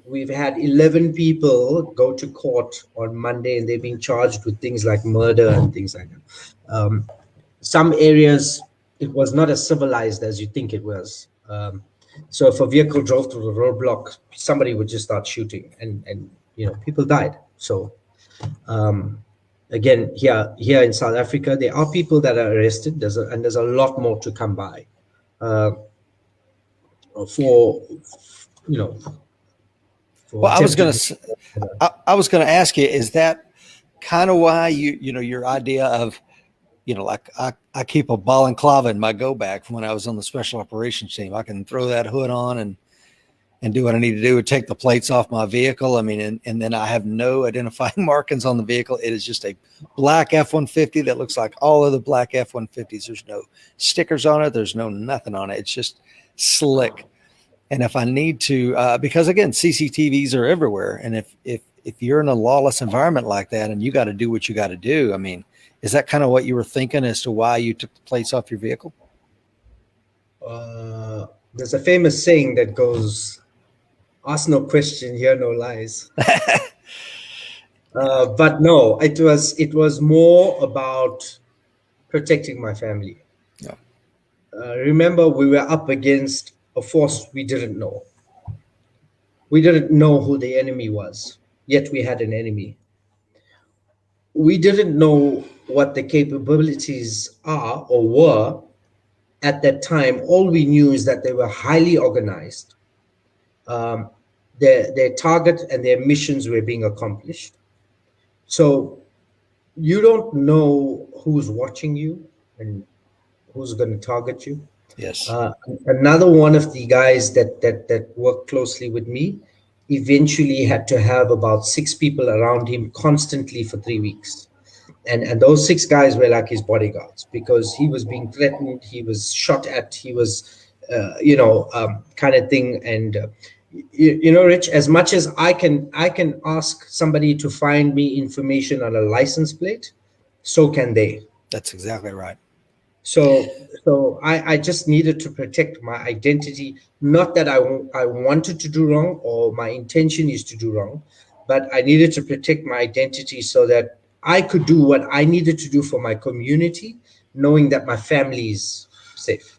B: we've had 11 people go to court on Monday, and they've been charged with things like murder and things like that. Some areas, it was not as civilized as you think it was. So if a vehicle drove through the roadblock, somebody would just start shooting, and people died. So again, here in South Africa, there are people that are arrested. There's a lot more to come by. For
A: Well, I was going to ask you, is that kind of why your idea of, like I keep a balaclava in my go bag from when I was on the special operations team. I can throw that hood on and do what I need to do and take the plates off my vehicle. I mean, and then I have no identifying markings on the vehicle. It is just a black F-150 that looks like all of the black F-150s. There's no stickers on it. There's no nothing on it. It's just slick. And if I need to, because again, CCTVs are everywhere. And if you're in a lawless environment like that and you got to do what you got to do, I mean, is that kind of what you were thinking as to why you took the plates off your vehicle?
B: There's a famous saying that goes, ask no question, hear no lies. But no, it was more about protecting my family.
A: Yeah.
B: Remember, we were up against a force we didn't know. We didn't know who the enemy was, yet we had an enemy. We didn't know what the capabilities are or were at that time. All we knew is that they were highly organized. Their target and their missions were being accomplished. So you don't know who's watching you and who's going to target you.
A: Yes.
B: Another one of the guys that worked closely with me eventually had to have about 6 people around him constantly for 3 weeks. And those 6 guys were like his bodyguards, because he was being threatened, he was shot at, he was, kind of thing. And, Rich, as much as I can ask somebody to find me information on a license plate, so can they.
A: That's exactly right.
B: So I just needed to protect my identity. Not that I wanted to do wrong or my intention is to do wrong, but I needed to protect my identity so that I could do what I needed to do for my community, knowing that my family is safe.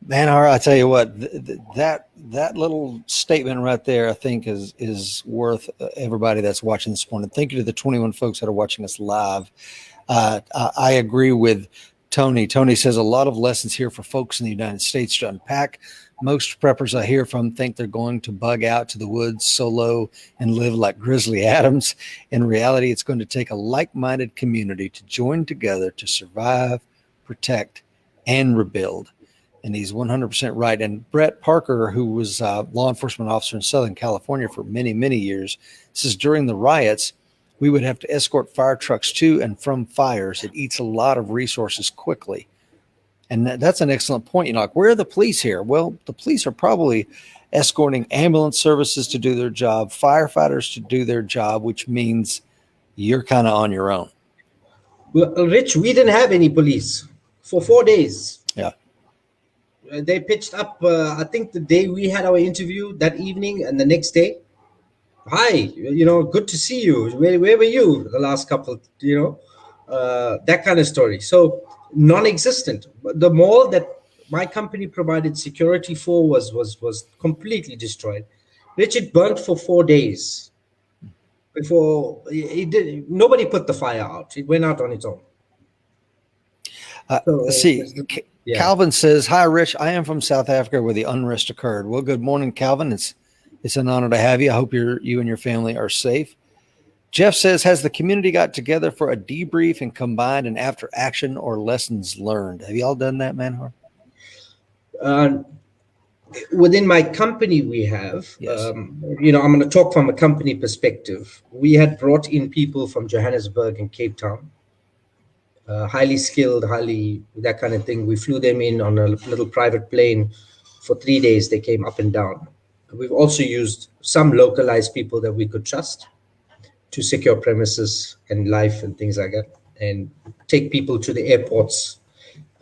A: Manhar, I tell you what, that little statement right there, I think is worth everybody that's watching this morning. Thank you to the 21 folks that are watching us live. I agree with Tony. Tony says a lot of lessons here for folks in the United States to unpack. Most preppers I hear from think they're going to bug out to the woods solo and live like Grizzly Adams. In reality, it's going to take a like-minded community to join together to survive, protect, and rebuild. And he's 100% right. And Brett Parker, who was a law enforcement officer in Southern California for many, many years, says during the riots, we would have to escort fire trucks to and from fires. It eats a lot of resources quickly. And that's an excellent point. Like, where are the police here? Well, the police are probably escorting ambulance services to do their job, firefighters to do their job, which means you're kind of on your own.
B: Well, Rich, we didn't have any police for 4 days.
A: Yeah.
B: They pitched up, I think the day we had our interview, that evening, and the next day. Hi, good to see you. Where were you the last couple, that kind of story. So non-existent. The mall that my company provided security for was completely destroyed. Richard burnt for 4 days before it did. Nobody put the fire out. It went out on its own.
A: Yeah. Calvin says, "Hi, Rich. I am from South Africa where the unrest occurred." Well, good morning, Calvin. It's an honor to have you. I hope you and your family are safe. Jeff says, has the community got together for a debrief and combined an after action or lessons learned? Have you all done that, Manhar?
B: Within my company, we have.
A: Yes.
B: I'm going to talk from a company perspective. We had brought in people from Johannesburg and Cape Town, highly skilled, that kind of thing. We flew them in on a little private plane for 3 days. They came up and down. We've also used some localized people that we could trust to secure premises and life and things like that, and take people to the airports,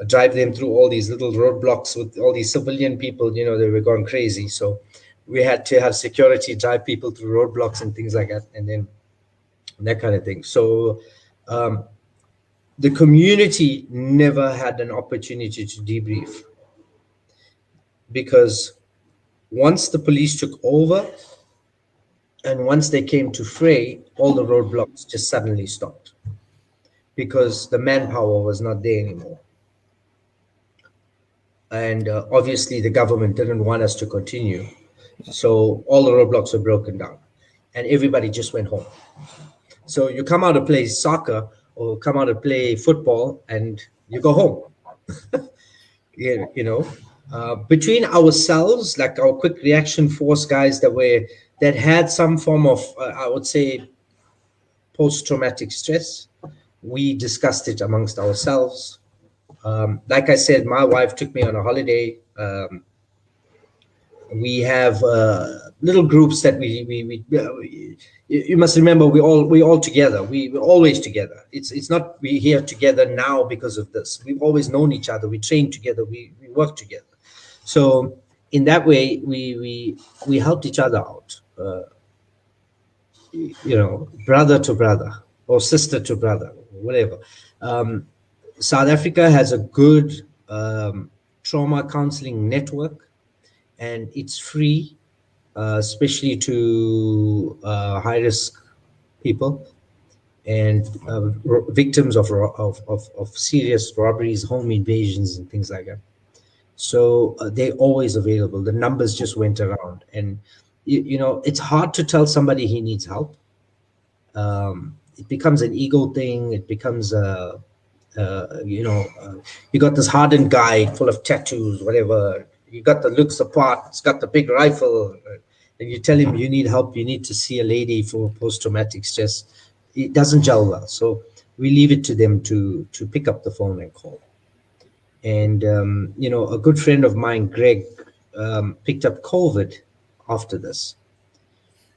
B: drive them through all these little roadblocks with all these civilian people. They were going crazy. So we had to have security drive people through roadblocks and things like that, and then that kind of thing. So the community never had an opportunity to debrief, because once the police took over and once they came to fray, all the roadblocks just suddenly stopped, because the manpower was not there anymore. And obviously the government didn't want us to continue. So all the roadblocks were broken down and everybody just went home. So you come out to play soccer or come out to play football and you go home. Between ourselves, like our quick reaction force guys that had some form of, I would say, post-traumatic stress, we discussed it amongst ourselves. Like I said, my wife took me on a holiday. We have little groups that you must remember, we all together. We're always together. It's not we here together now because of this. We've always known each other. We train together. We work together. So in that way, we helped each other out. Brother to brother or sister to brother, whatever. South Africa has a good trauma counseling network, and it's free, especially to high-risk people and victims of serious robberies, home invasions, and things like that. So they're always available. The numbers just went around, and it's hard to tell somebody he needs help. It becomes an ego thing. It becomes you got this hardened guy full of tattoos, whatever. You got the looks apart. It's got the big rifle, and you tell him you need help. You need to see a lady for post-traumatic stress. It doesn't gel well. So we leave it to them to pick up the phone and call. And a good friend of mine, Greg, picked up COVID after this.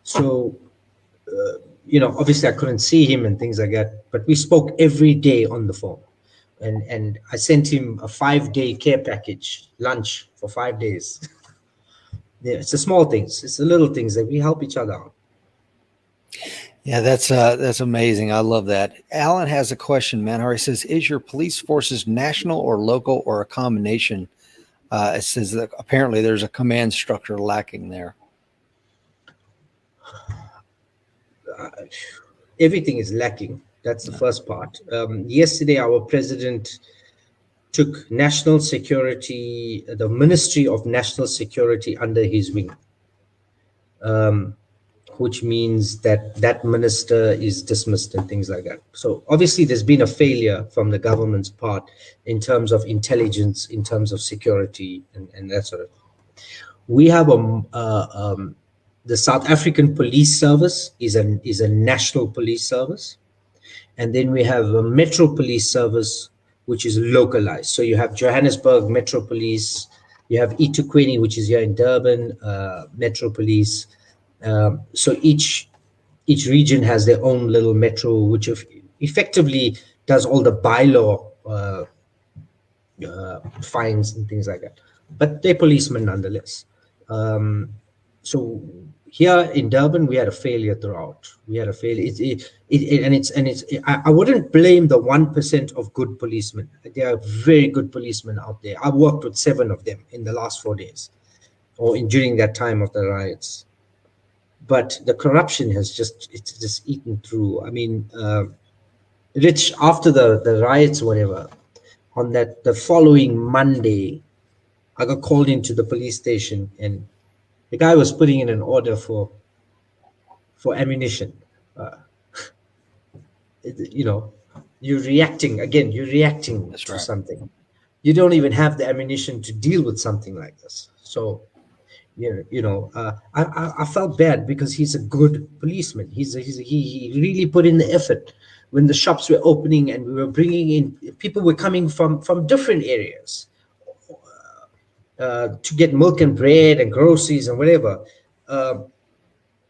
B: So obviously I couldn't see him and things like that, but we spoke every day on the phone. And I sent him a 5-day care package, lunch for 5 days. Yeah, it's the small things, it's the little things that we help each other out.
A: Yeah, that's amazing. I love that. Alan has a question, Manhar. He says, is your police forces national or local or a combination? It says that apparently there's a command structure lacking there.
B: Everything is lacking. That's the first part. Yesterday, our president took national security, the Ministry of National Security, under his wing, which means that minister is dismissed and things like that. So obviously there's been a failure from the government's part in terms of intelligence, in terms of security, and that sort of thing. We have the South African Police Service is a national police service. And then we have a Metro Police Service, which is localized. So you have Johannesburg Metro Police, you have eThekwini, which is here in Durban, Metro Police. So each region has their own little metro, which effectively does all the bylaw fines and things like that. But they're policemen nonetheless. So here in Durban, we had a failure throughout. We had a failure. I wouldn't blame the 1% of good policemen. There are very good policemen out there. I worked with 7 of them in the last 4 days, or during that time of the riots. But the corruption has just eaten through. I mean, Rich, after the riots, whatever, on the following Monday, I got called into the police station, and the guy was putting in an order for ammunition. You're reacting
A: That's
B: to
A: right.
B: something. You don't even have the ammunition to deal with something like this. So, I felt bad because he's a good policeman. He really put in the effort when the shops were opening and we were bringing in people were coming from different areas to get milk and bread and groceries and whatever.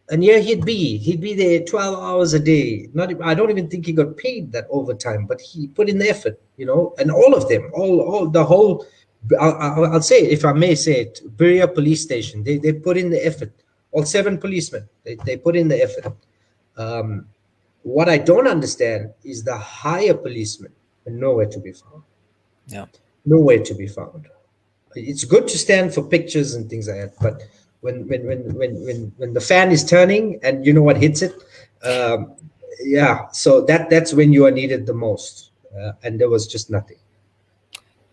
B: And yeah, he'd be there 12 hours a day. I don't even think he got paid that overtime, but he put in the effort, and all of them, all the whole, I'll say it, if I may say it, Berea police station, they put in the effort. All 7 policemen, they put in the effort. What I don't understand is the higher policemen are nowhere to be found.
A: Yeah.
B: Nowhere to be found. It's good to stand for pictures and things like that, but when the fan is turning and you know what hits it, yeah, so that's when you are needed the most, and there was just nothing.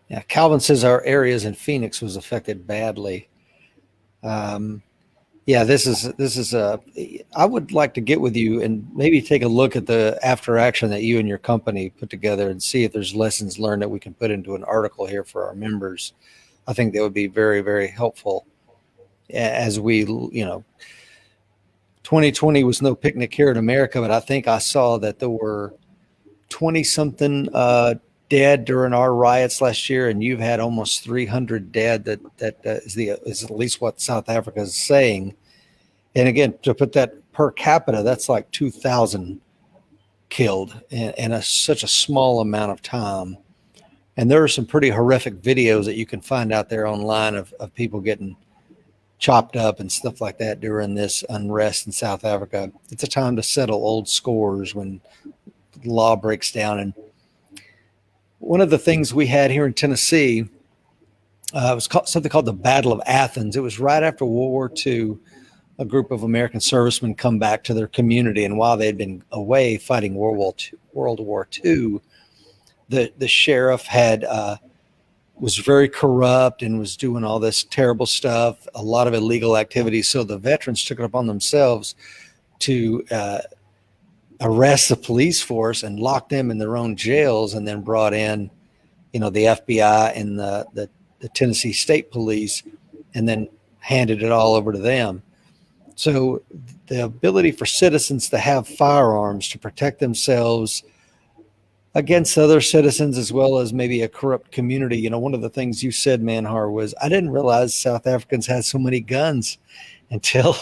A: Yeah. Calvin says our areas in Phoenix was affected badly. Yeah, this is I would like to get with you and maybe take a look at the after action that you and your company put together and see if there's lessons learned that we can put into an article here for our members. I think that would be very, very helpful as we, 2020 was no picnic here in America, but I think I saw that there were 20 something dead during our riots last year, and you've had almost 300 dead. That is at least what South Africa is saying. And again, to put that per capita, that's like 2,000 killed in such a small amount of time. And there are some pretty horrific videos that you can find out there online of people getting chopped up and stuff like that during this unrest in South Africa. It's a time to settle old scores when the law breaks down. And one of the things we had here in Tennessee was something called the Battle of Athens. It was right after World War II. A group of American servicemen come back to their community, and while they had been away fighting World War II, the sheriff was very corrupt and was doing all this terrible stuff, a lot of illegal activities. So the veterans took it upon themselves to arrest the police force and lock them in their own jails, and then brought in, the FBI and the Tennessee State Police, and then handed it all over to them. So the ability for citizens to have firearms to protect themselves against other citizens, as well as maybe a corrupt community. One of the things you said, Manhar, was I didn't realize South Africans had so many guns until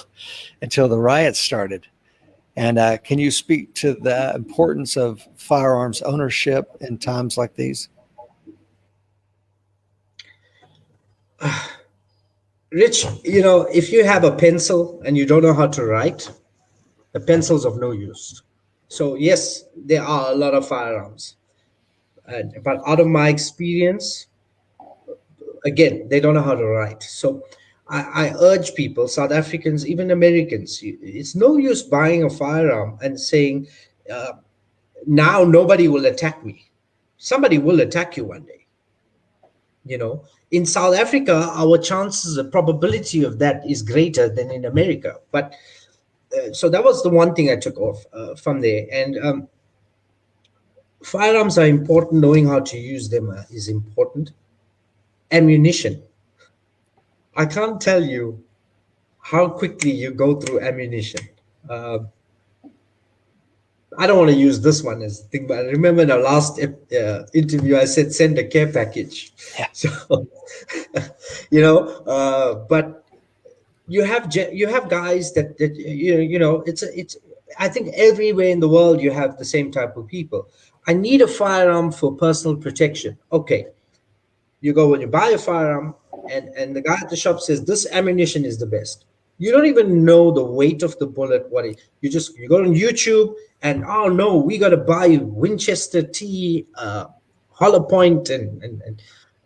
A: the riots started. And can you speak to the importance of firearms ownership in times like these?
B: Rich, if you have a pencil and you don't know how to write, the pencil's of no use. So yes, there are a lot of firearms, but out of my experience, again, they don't know how to write. So I urge people, South Africans, even Americans, it's no use buying a firearm and saying, now nobody will attack me. Somebody will attack you one day. In South Africa, our chances, the probability of that is greater than in America. But so that was the one thing I took off from there. And firearms are important. Knowing how to use them is important. Ammunition. I can't tell you how quickly you go through ammunition. I don't want to use this one as a thing, but I remember in our last interview, I said send a care package.
A: Yeah.
B: So, but you have guys that it's I think everywhere in the world you have the same type of people. I need a firearm for personal protection. Okay, you go when you buy a firearm, and the guy at the shop says this ammunition is the best. You don't even know the weight of the bullet. You go on YouTube and oh no, we got to buy Winchester T, hollow point, and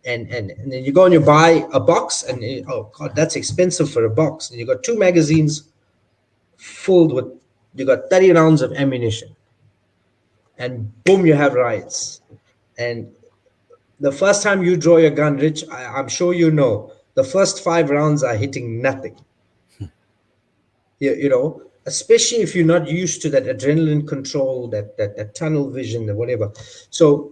B: then you go and you buy a box, and oh god, that's expensive for a box. And you got 2 magazines filled with, you got 30 rounds of ammunition, and boom, you have riots. And the first time you draw your gun, Rich, I'm sure the first 5 rounds are hitting nothing. Especially if you're not used to that adrenaline control, that tunnel vision, or whatever. So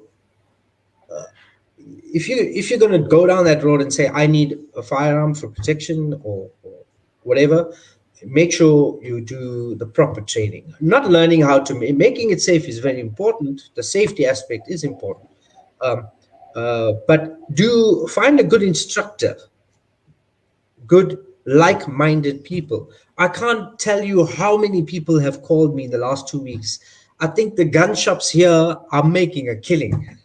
B: if you're going to go down that road and say, I need a firearm for protection or whatever, make sure you do the proper training. Not learning how to making it safe is very important. The safety aspect is important. But do find a good instructor, good like-minded people. I can't tell you how many people have called me in the last 2 weeks. I think the gun shops here are making a killing.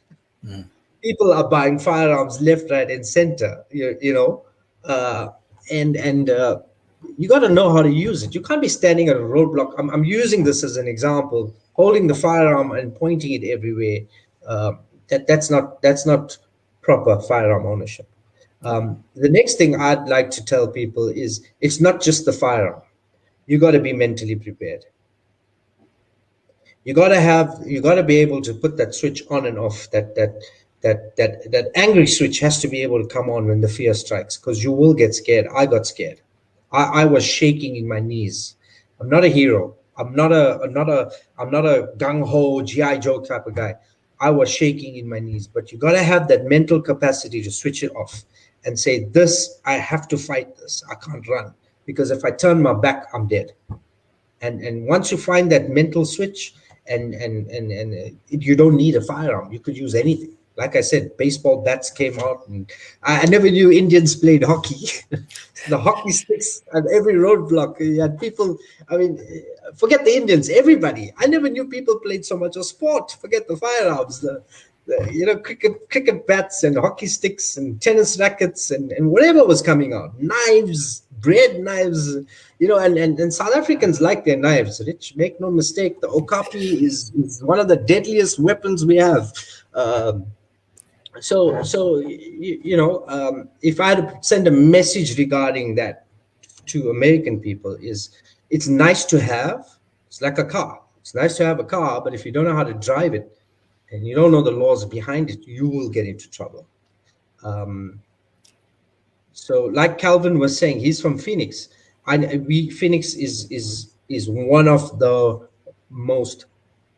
B: People are buying firearms left, right, and center. Uh, and you got to know how to use it. You can't be standing at a roadblock. I'm using this as an example, holding the firearm and pointing it everywhere. That's not proper firearm ownership. The next thing I'd like to tell people is it's not just the firearm. You got to be mentally prepared. You got to be able to put that switch on and off. That angry switch has to be able to come on when the fear strikes, because you will get scared. I got scared. I was shaking in my knees. I'm not a hero. I'm not a gung ho GI Joe type of guy. I was shaking in my knees. But you got to have that mental capacity to switch it off and say, "This, I have to fight this. I can't run, because if I turn my back, I'm dead." And once you find that mental switch, and you don't need a firearm. You could use anything. Like I said, baseball bats came out, and I never knew Indians played hockey. The hockey sticks at every roadblock. You had people. I mean, forget the Indians. Everybody. I never knew people played so much of sport. Forget the firearms. Cricket bats and hockey sticks and tennis rackets and whatever was coming out. Knives, bread knives. And South Africans like their knives, Rich. Make no mistake, the okapi is one of the deadliest weapons we have. If I had to send a message regarding that to American people, it's nice to have. It's like a car. It's nice to have a car, but if you don't know how to drive it and you don't know the laws behind it, you will get into trouble. So like Calvin was saying, he's from Phoenix. Phoenix is one of the most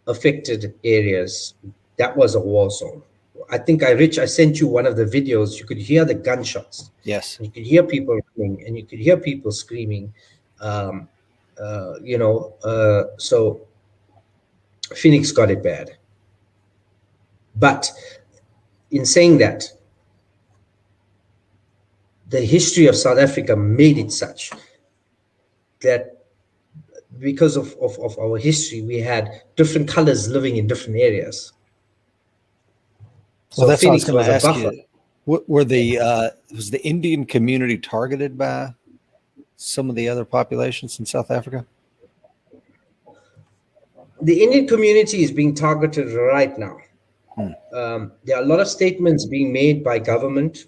B: affected areas. That was a war zone. I think I sent you one of the videos. You could hear the gunshots.
A: Yes.
B: You could hear people running, and you could hear people screaming. So Phoenix got it bad. But in saying that, the history of South Africa made it such that because of our history, we had different colors living in different areas.
A: So that's Phoenix what I was going to ask you. Was the Indian community targeted by some of the other populations in South Africa?
B: The Indian community is being targeted right now. There are a lot of statements being made by government.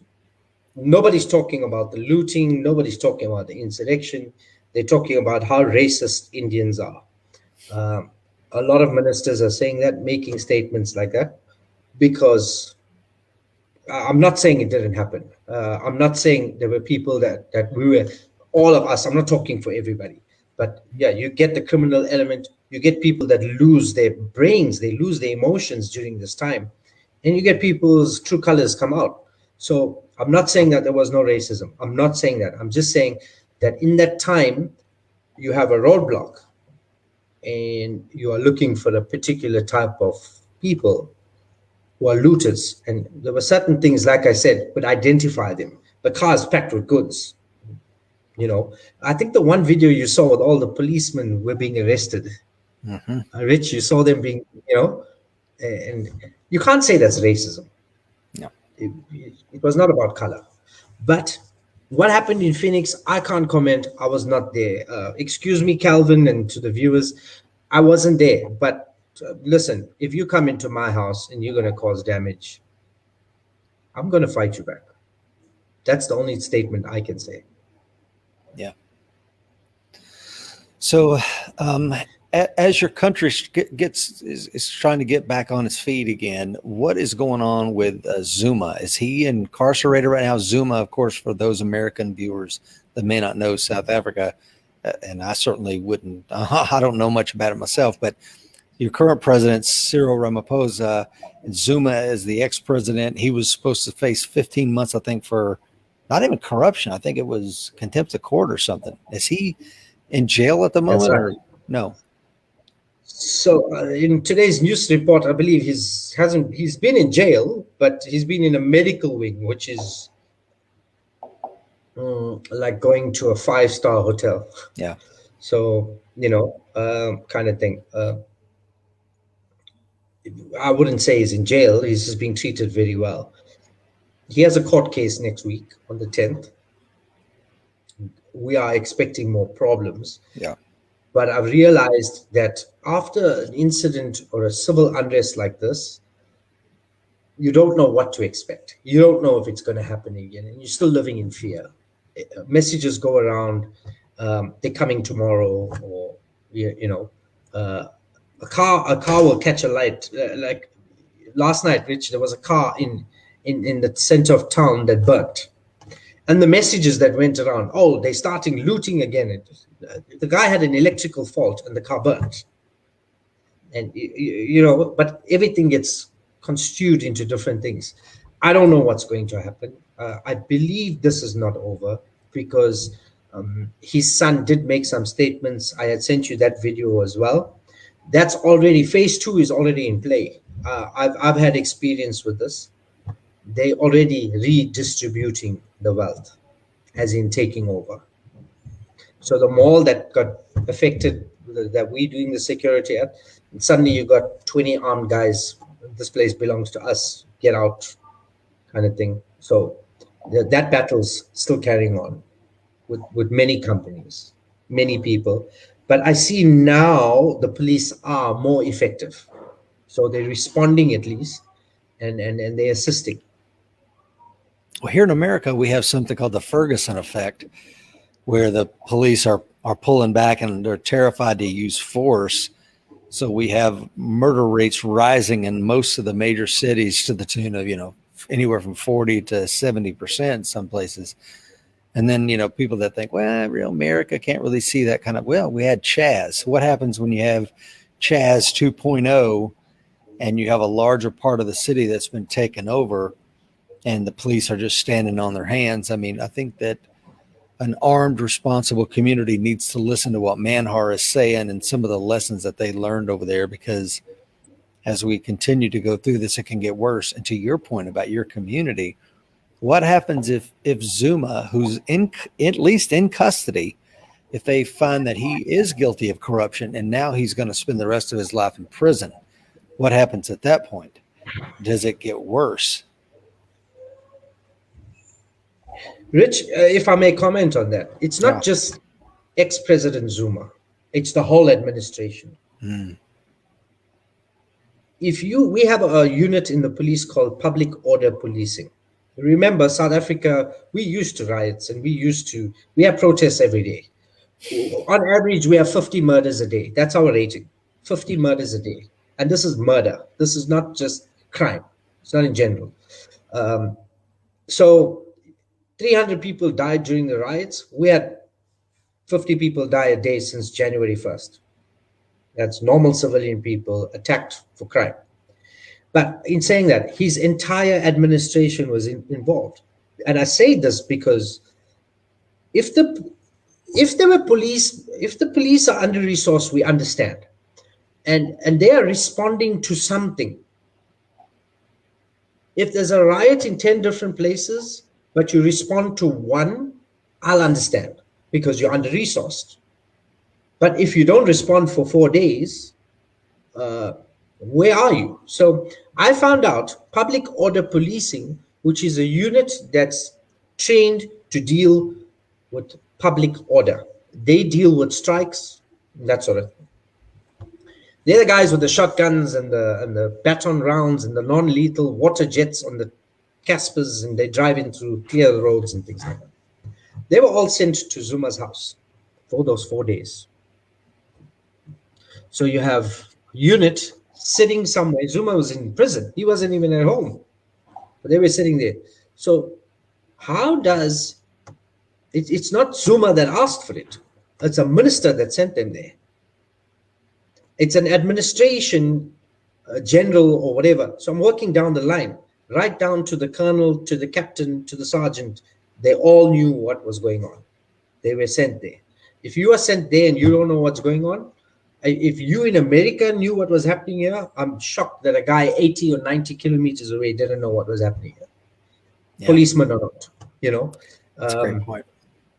B: Nobody's talking about the looting. Nobody's talking about the insurrection. They're talking about how racist Indians are. A lot of ministers are saying that, making statements like that, because I'm not saying it didn't happen. I'm not saying there were people that we were, all of us, I'm not talking for everybody. But yeah, you get the criminal element. You get people that lose their brains. They lose their emotions during this time. And you get people's true colors come out. So I'm not saying that there was no racism. I'm not saying that. I'm just saying that in that time, you have a roadblock and you are looking for a particular type of people who are looters. And there were certain things, like I said, would identify them. The cars packed with goods. I think the one video you saw with all the policemen were being arrested. Rich, you saw them being, and you can't say that's racism.
A: No.
B: It was not about color. But what happened in Phoenix, I can't comment. I was not there. Excuse me, Calvin, and to the viewers, I wasn't there. But listen, if you come into my house and you're going to cause damage, I'm going to fight you back. That's the only statement I can say.
A: Yeah. So, as your country is trying to get back on its feet again, what is going on with Zuma? Is he incarcerated right now? Zuma, of course, for those American viewers that may not know South Africa, and I certainly wouldn't, I don't know much about it myself, but your current president, Cyril Ramaphosa, and Zuma is the ex-president. He was supposed to face 15 months, I think, for not even corruption. I think it was contempt of court or something. Is he in jail at the moment?
B: Right.
A: Or no?
B: So in today's news report, I believe he's been in jail, but he's been in a medical wing, which is like going to a 5-star hotel.
A: Yeah.
B: So, kind of thing. I wouldn't say he's in jail. He's just being treated very well. He has a court case next week on the 10th. We are expecting more problems.
A: Yeah.
B: But I've realized that after an incident or a civil unrest like this, you don't know what to expect. You don't know if it's going to happen again, and you're still living in fear. Messages go around, they're coming tomorrow, or a car will catch a light. Like last night, Rich, there was a car in the center of town that burnt, and the messages that went around, oh, they're starting looting again. The guy had an electrical fault and the car burnt, and but everything gets construed into different things. I don't know what's going to happen. I believe this is not over, because his son did make some statements. I had sent you that video as well. That's already, phase 2 is already in play. I've had experience with this. They already redistributing the wealth, as in taking over. So the mall that got affected, that we doing the security at, and suddenly you got 20 armed guys. This place belongs to us. Get out, kind of thing. So that battle's still carrying on with many companies, many people. But I see now the police are more effective. So they're responding at least, and they're assisting.
A: Well, here in America, we have something called the Ferguson effect, where the police are pulling back and they're terrified to use force. So we have murder rates rising in most of the major cities to the tune of, anywhere from 40 to 70% in some places. And then, people that think, well, real America can't really see that kind of, well, we had Chaz. What happens when you have Chaz 2.0 and you have a larger part of the city that's been taken over and the police are just standing on their hands? I mean, I think that an armed, responsible community needs to listen to what Manhar is saying and some of the lessons that they learned over there, because as we continue to go through this, it can get worse. And to your point about your community, what happens if Zuma, who's at least in custody, if they find that he is guilty of corruption and now he's going to spend the rest of his life in prison? What happens at that point? Does it get worse?
B: Rich, if I may comment on that, it's not just ex-President Zuma, it's the whole administration. We have a unit in the police called public order policing. Remember, South Africa, we used to riots and we have protests every day. On average, we have 50 murders a day. That's our rating, 50 murders a day. And this is murder. This is not just crime. It's not in general. So 300 people died during the riots. We had 50 people die a day since January 1st. That's normal civilian people attacked for crime. But in saying that, his entire administration was involved. And I say this because if the police are under-resourced, we understand. And they are responding to something. If there's a riot in 10 different places, but you respond to one, I'll understand, because you're under-resourced. But if you don't respond for 4 days, where are you? So I found out public order policing, which is a unit that's trained to deal with public order. They deal with strikes, that sort of thing. They're the guys with the shotguns and the baton rounds and the non-lethal water jets on the Caspers, and they drive in through clear roads and things like that. They were all sent to Zuma's house for those 4 days. So you have unit sitting somewhere. Zuma was in prison. He wasn't even at home. But they were sitting there. So how does... It's not Zuma that asked for it. It's a minister that sent them there. It's an administration general or whatever. So I'm working down the line, right down to the colonel, to the captain, to the sergeant. They all knew what was going on. They were sent there. If you are sent there and you don't know what's going on, if you in America knew what was happening here, I'm shocked that a guy 80 or 90 kilometers away didn't know what was happening here. Yeah. Policeman or not,
A: That's a great point.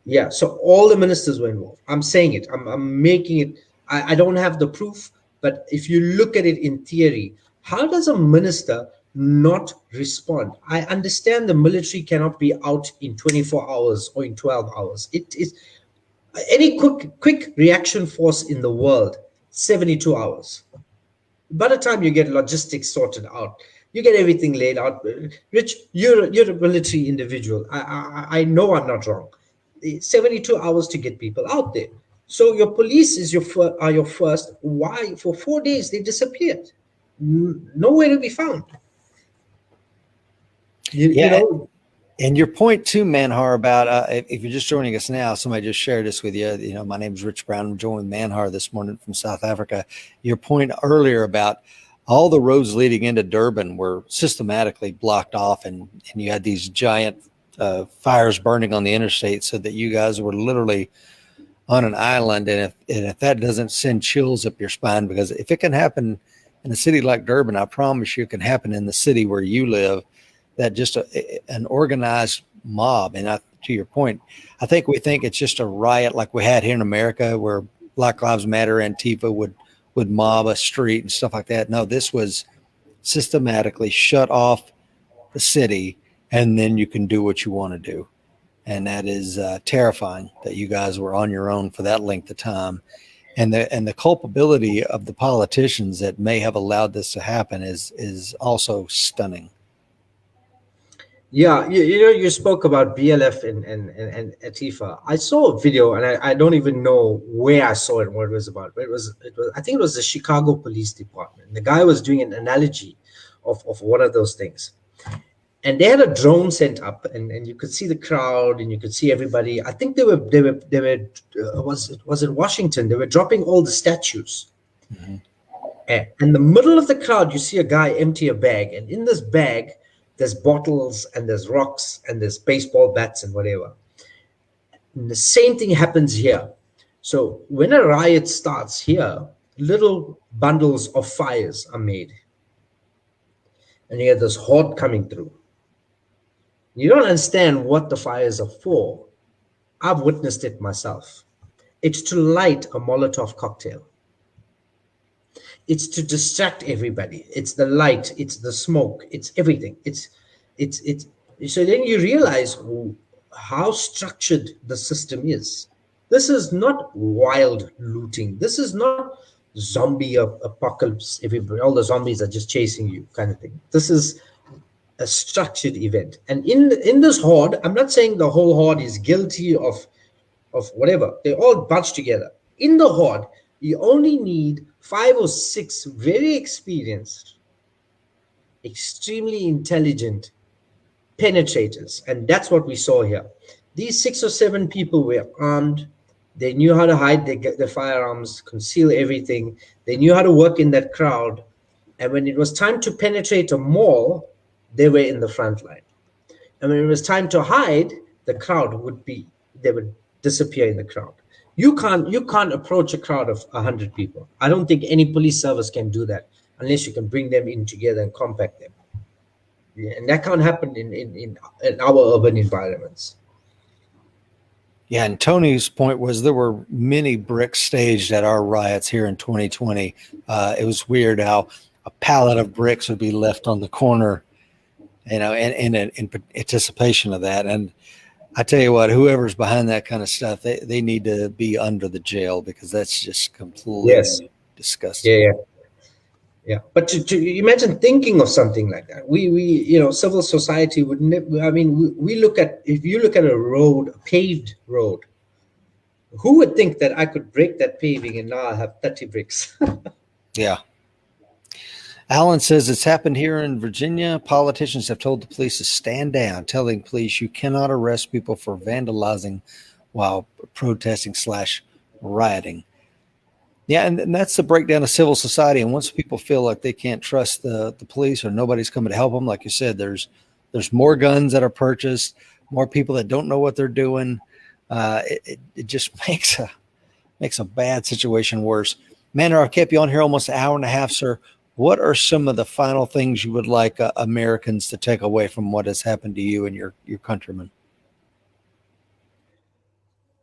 B: Yeah, so all the ministers were involved. I'm saying it. I'm making it. I don't have the proof, but if you look at it in theory, how does a minister not respond? I understand the military cannot be out in 24 hours or in 12 hours. It is any quick reaction force in the world, 72 hours. By the time you get logistics sorted out, you get everything laid out. Rich, you're a military individual. I know I'm not wrong. 72 hours to get people out there. So your police is are your first. Why for 4 days they disappeared, nowhere to be found. You
A: Yeah.
B: know.
A: And your point too, Manhar, about if you're just joining us now, somebody just shared this with you. You know, my name is Rich Brown. I'm joining Manhar this morning from South Africa. Your point earlier about all the roads leading into Durban were systematically blocked off, and you had these giant fires burning on the interstate, so that you guys were literally on an island. And if that doesn't send chills up your spine, because if it can happen in a city like Durban, I promise you it can happen in the city where you live. That just an organized mob. And to your point, I think we think it's just a riot like we had here in America, where Black Lives Matter, Antifa would mob a street and stuff like that. No, this was systematically shut off the city, and then you can do what you want to do. And that is terrifying that you guys were on your own for that length of time. And the culpability of the politicians that may have allowed this to happen is also stunning.
B: Yeah, you spoke about BLF and Atifa. I saw a video, and I don't even know where I saw it and what it was about. But it was I think it was the Chicago Police Department. The guy was doing an analogy of one of those things, and they had a drone sent up, and you could see the crowd, and you could see everybody. I think was it Washington? They were dropping all the statues.
A: Mm-hmm.
B: And in the middle of the crowd, you see a guy empty a bag, and in this bag, there's bottles and there's rocks and there's baseball bats and whatever. And the same thing happens here. So when a riot starts here, little bundles of fires are made. And you get this horde coming through. You don't understand what the fires are for. I've witnessed it myself. It's to light a Molotov cocktail. It's to distract everybody. It's the light, it's the smoke, it's everything. It's so then you realize how structured the system is. This is not wild looting. This is not zombie apocalypse. Everybody, all the zombies are just chasing you, kind of thing. This is a structured event. And in this horde, I'm not saying the whole horde is guilty of whatever. They all bunch together. In the horde, you only need 5 or 6 very experienced, extremely intelligent penetrators, and that's what we saw here. These 6 or 7 people were armed. They knew how to hide their firearms, conceal everything. They knew how to work in that crowd, and when it was time to penetrate a mall, they were in the front line. And when it was time to hide, the crowd would disappear in the crowd. You can't approach a crowd of 100 people. I don't think any police service can do that unless you can bring them in together and compact them. Yeah, and that can't happen in our urban environments.
A: Yeah, and Tony's point was there were many bricks staged at our riots here in 2020. It was weird how a pallet of bricks would be left on the corner, in anticipation of that. And I tell you what, whoever's behind that kind of stuff, they need to be under the jail, because that's just completely disgusting.
B: Yeah. But to imagine thinking of something like that, we civil society would never. I mean, if you look at a paved road, who would think that I could break that paving and now I have 30 bricks?
A: Yeah. Alan says it's happened here in Virginia. Politicians have told the police to stand down, telling police you cannot arrest people for vandalizing while protesting / rioting. Yeah, and that's the breakdown of civil society. And once people feel like they can't trust the police, or nobody's coming to help them, like you said, there's more guns that are purchased, more people that don't know what they're doing. It just makes a bad situation worse. Manhar, I've kept you on here almost an hour and a half, sir. What are some of the final things you would like Americans to take away from what has happened to you and your countrymen?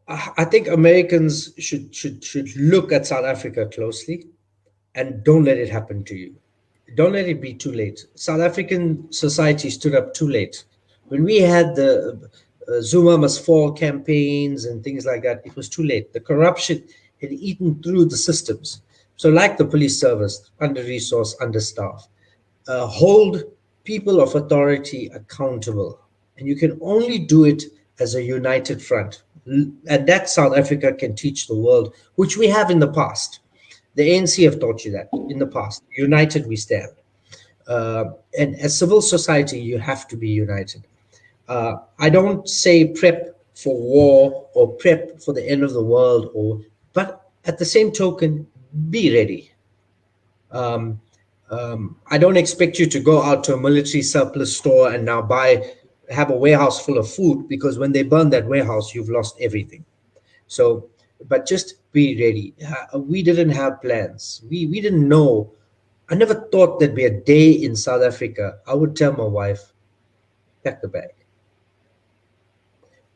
B: I think Americans should look at South Africa closely and don't let it happen to you. Don't let it be too late. South African society stood up too late. When we had the Zuma must fall campaigns and things like that, it was too late. The corruption had eaten through the systems. So, like the police service, under resourced, understaffed, hold people of authority accountable. And you can only do it as a united front. And that South Africa can teach the world, which we have in the past. The ANC have taught you that in the past. United we stand. And as civil society, you have to be united. I don't say prep for war or prep for the end of the world, but at the same token, be ready. I don't expect you to go out to a military surplus store and now have a warehouse full of food, because when they burn that warehouse, you've lost everything. So, but just be ready. We didn't have plans. We didn't know. I never thought there'd be a day in South Africa I would tell my wife, pack the bag.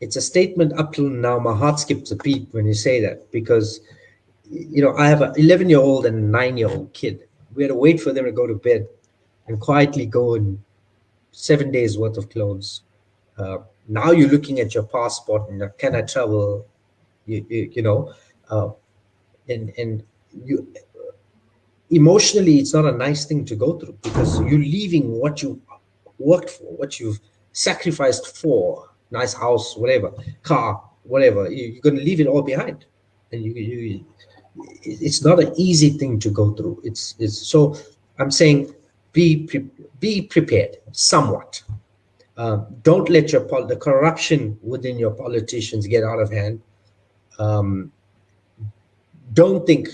B: It's a statement up till now. My heart skips a beat when you say that, because, I have an 11-year-old and a 9-year-old kid. We had to wait for them to go to bed and quietly go in 7 days worth of clothes. Now you're looking at your passport and can I travel? And you emotionally, it's not a nice thing to go through, because you're leaving what you worked for, what you've sacrificed for, nice house, whatever, car, whatever. You're going to leave it all behind, and it's not an easy thing to go through. It's so I'm saying be prepared somewhat. Don't let the corruption within your politicians get out of hand. Don't think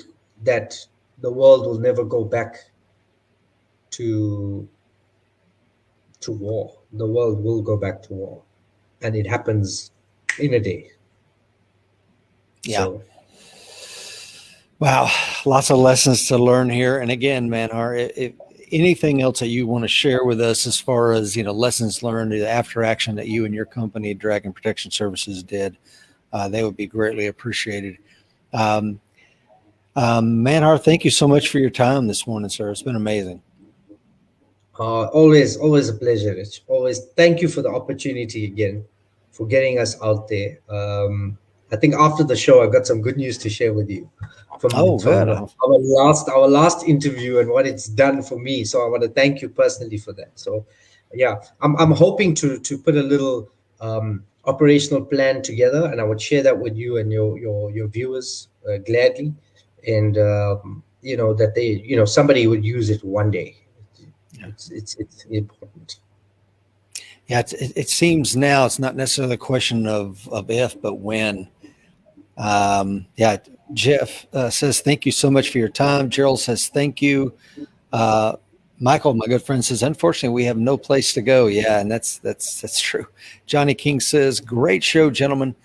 B: that the world will never go back to war. The world will go back to war, and it happens in a day.
A: Yeah.
B: So,
A: wow, lots of lessons to learn here. And again, Manhar, if anything else that you want to share with us as far as lessons learned, the after action that you and your company, Dragon Protection Services, did, they would be greatly appreciated. Manhar, thank you so much for your time this morning, sir. It's been amazing.
B: Always a pleasure, Rich. Always. Thank you for the opportunity again, for getting us out there. I think after the show, I've got some good news to share with you from our last interview and what it's done for me. So I want to thank you personally for that. So, yeah, I'm hoping to put a little operational plan together, and I would share that with you and your viewers gladly, and that they somebody would use it one day. Yeah. It's important.
A: Yeah, it seems now it's not necessarily a question of if, but when. Yeah, Jeff says, thank you so much for your time. Gerald says, thank you. Michael, my good friend, says, unfortunately, we have no place to go. Yeah, and that's true. Johnny King says, great show, gentlemen.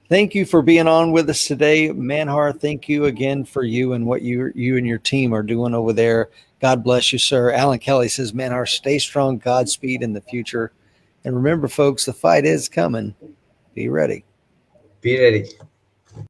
A: Thank you for being on with us today. Manhar, thank you again for you and what you and your team are doing over there. God bless you, sir. Alan Kelly says, Manhar, stay strong, Godspeed in the future. And remember, folks, the fight is coming. Be ready.
B: Be ready.